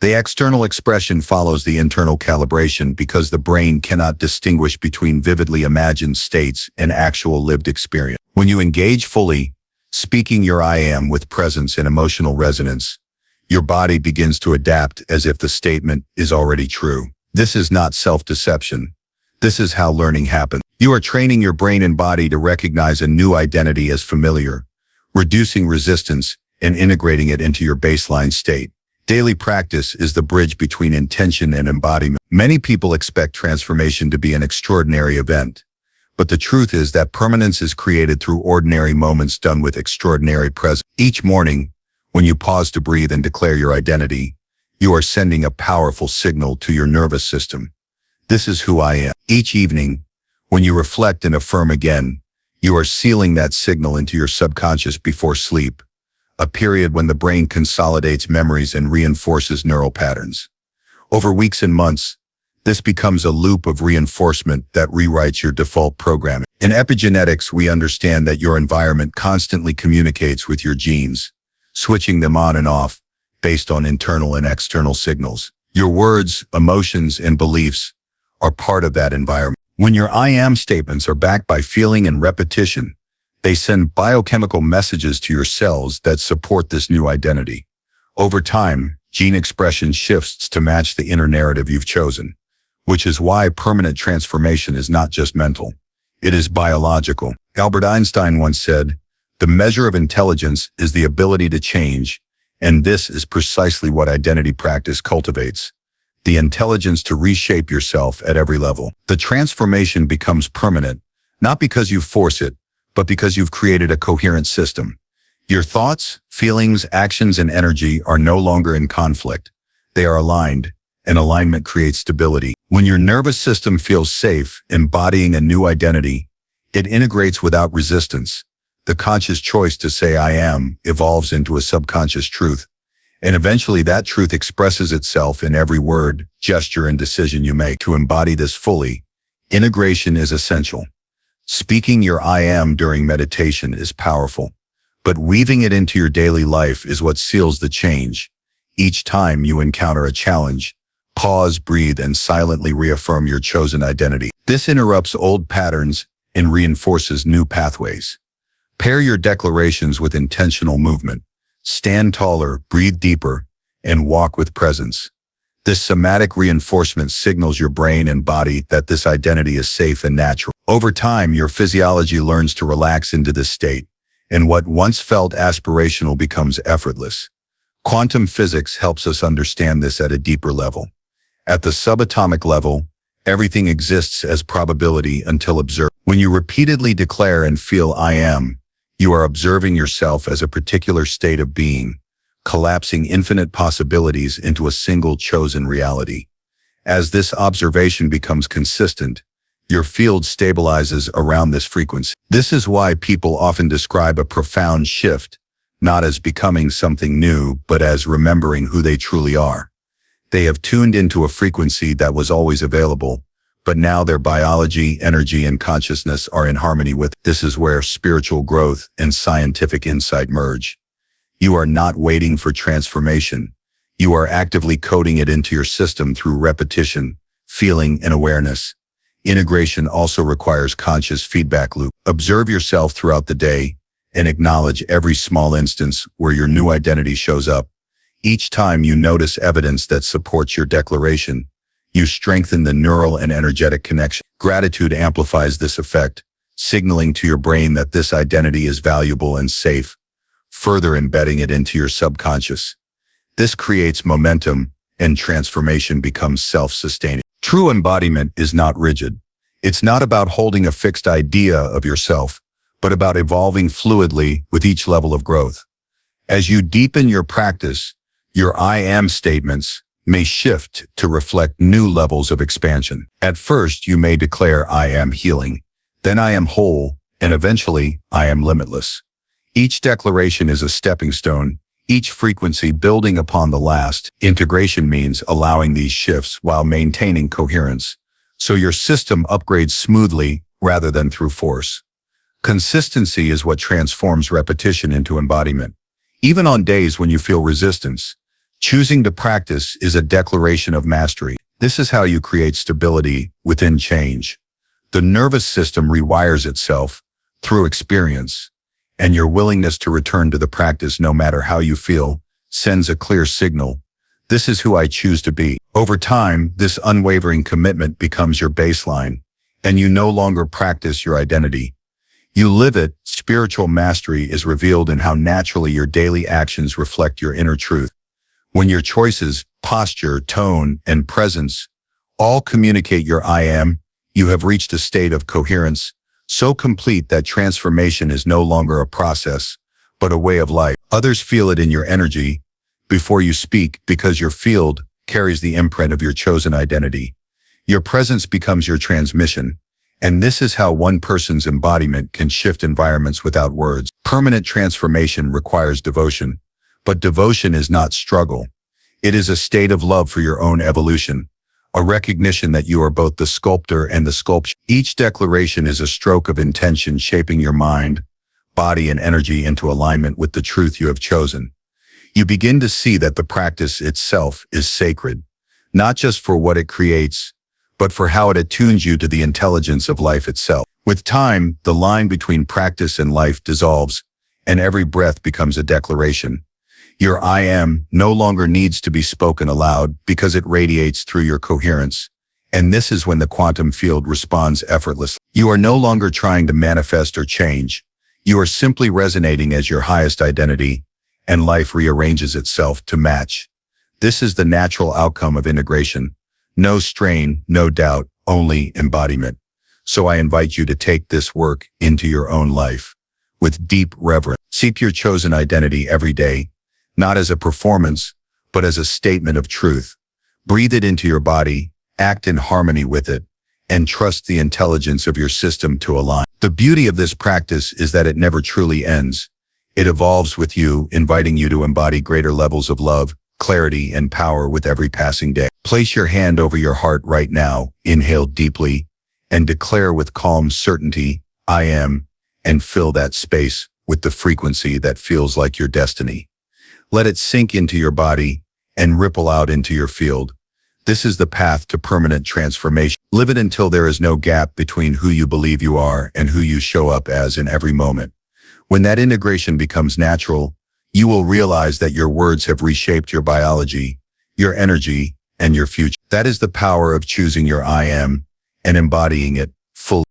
Speaker 1: The external expression follows the internal calibration because the brain cannot distinguish between vividly imagined states and actual lived experience. When you engage fully, speaking your I am with presence and emotional resonance, your body begins to adapt as if the statement is already true. This is not self-deception. This is how learning happens. You are training your brain and body to recognize a new identity as familiar, reducing resistance and integrating it into your baseline state. Daily practice is the bridge between intention and embodiment. Many people expect transformation to be an extraordinary event, but the truth is that permanence is created through ordinary moments done with extraordinary presence. Each morning, when you pause to breathe and declare your identity, you are sending a powerful signal to your nervous system. This is who I am. Each evening, when you reflect and affirm again, you are sealing that signal into your subconscious before sleep, a period when the brain consolidates memories and reinforces neural patterns. Over weeks and months, this becomes a loop of reinforcement that rewrites your default programming. In epigenetics, we understand that your environment constantly communicates with your genes, switching them on and off based on internal and external signals. Your words, emotions, and beliefs are part of that environment. When your I am statements are backed by feeling and repetition, they send biochemical messages to your cells that support this new identity. Over time, gene expression shifts to match the inner narrative you've chosen, which is why permanent transformation is not just mental. It is biological. Albert Einstein once said, "The measure of intelligence is the ability to change," and this is precisely what identity practice cultivates. The intelligence to reshape yourself at every level. The transformation becomes permanent, not because you force it, but because you've created a coherent system. Your thoughts, feelings, actions, and energy are no longer in conflict. They are aligned, and alignment creates stability. When your nervous system feels safe, embodying a new identity, it integrates without resistance. The conscious choice to say I am evolves into a subconscious truth, and eventually that truth expresses itself in every word, gesture, and decision you make. To embody this fully, integration is essential. Speaking your I am during meditation is powerful, but weaving it into your daily life is what seals the change. Each time you encounter a challenge, pause, breathe, and silently reaffirm your chosen identity. This interrupts old patterns and reinforces new pathways. Pair your declarations with intentional movement. Stand taller, breathe deeper, and walk with presence. This somatic reinforcement signals your brain and body that this identity is safe and natural. Over time, your physiology learns to relax into this state, and what once felt aspirational becomes effortless. Quantum physics helps us understand this at a deeper level. At the subatomic level, everything exists as probability until observed. When you repeatedly declare and feel I am, you are observing yourself as a particular state of being, collapsing infinite possibilities into a single chosen reality. As this observation becomes consistent, your field stabilizes around this frequency. This is why people often describe a profound shift, not as becoming something new, but as remembering who they truly are. They have tuned into a frequency that was always available, but now their biology, energy, and consciousness are in harmony with. This is where spiritual growth and scientific insight merge. You are not waiting for transformation. You are actively coding it into your system through repetition, feeling, and awareness. Integration also requires conscious feedback loop. Observe yourself throughout the day and acknowledge every small instance where your new identity shows up. Each time you notice evidence that supports your declaration, you strengthen the neural and energetic connection. Gratitude amplifies this effect, signaling to your brain that this identity is valuable and safe, further embedding it into your subconscious. This creates momentum, and transformation becomes self-sustaining. True embodiment is not rigid. It's not about holding a fixed idea of yourself, but about evolving fluidly with each level of growth. As you deepen your practice, your I am statements may shift to reflect new levels of expansion. At first, you may declare, I am healing, then I am whole, and eventually, I am limitless. Each declaration is a stepping stone, each frequency building upon the last. Integration means allowing these shifts while maintaining coherence, so your system upgrades smoothly rather than through force. Consistency is what transforms repetition into embodiment. Even on days when you feel resistance, choosing to practice is a declaration of mastery. This is how you create stability within change. The nervous system rewires itself through experience, and your willingness to return to the practice no matter how you feel sends a clear signal. This is who I choose to be. Over time, this unwavering commitment becomes your baseline, and you no longer practice your identity. You live it. Spiritual mastery is revealed in how naturally your daily actions reflect your inner truth. When your choices, posture, tone, and presence all communicate your I am, you have reached a state of coherence, so complete that transformation is no longer a process, but a way of life. Others feel it in your energy before you speak because your field carries the imprint of your chosen identity. Your presence becomes your transmission, and this is how one person's embodiment can shift environments without words. Permanent transformation requires devotion, but devotion is not struggle. It is a state of love for your own evolution, a recognition that you are both the sculptor and the sculpture. Each declaration is a stroke of intention shaping your mind, body, and energy into alignment with the truth you have chosen. You begin to see that the practice itself is sacred, not just for what it creates, but for how it attunes you to the intelligence of life itself. With time, the line between practice and life dissolves, and every breath becomes a declaration. Your I am no longer needs to be spoken aloud because it radiates through your coherence. And this is when the quantum field responds effortlessly. You are no longer trying to manifest or change. You are simply resonating as your highest identity, and life rearranges itself to match. This is the natural outcome of integration. No strain, no doubt, only embodiment. So I invite you to take this work into your own life with deep reverence. Seek your chosen identity every day, not as a performance, but as a statement of truth. Breathe it into your body, act in harmony with it, and trust the intelligence of your system to align. The beauty of this practice is that it never truly ends. It evolves with you, inviting you to embody greater levels of love, clarity, and power with every passing day. Place your hand over your heart right now, inhale deeply, and declare with calm certainty, I am, and fill that space with the frequency that feels like your destiny. Let it sink into your body and ripple out into your field. This is the path to permanent transformation. Live it until there is no gap between who you believe you are and who you show up as in every moment. When that integration becomes natural, you will realize that your words have reshaped your biology, your energy, and your future. That is the power of choosing your I am and embodying it fully.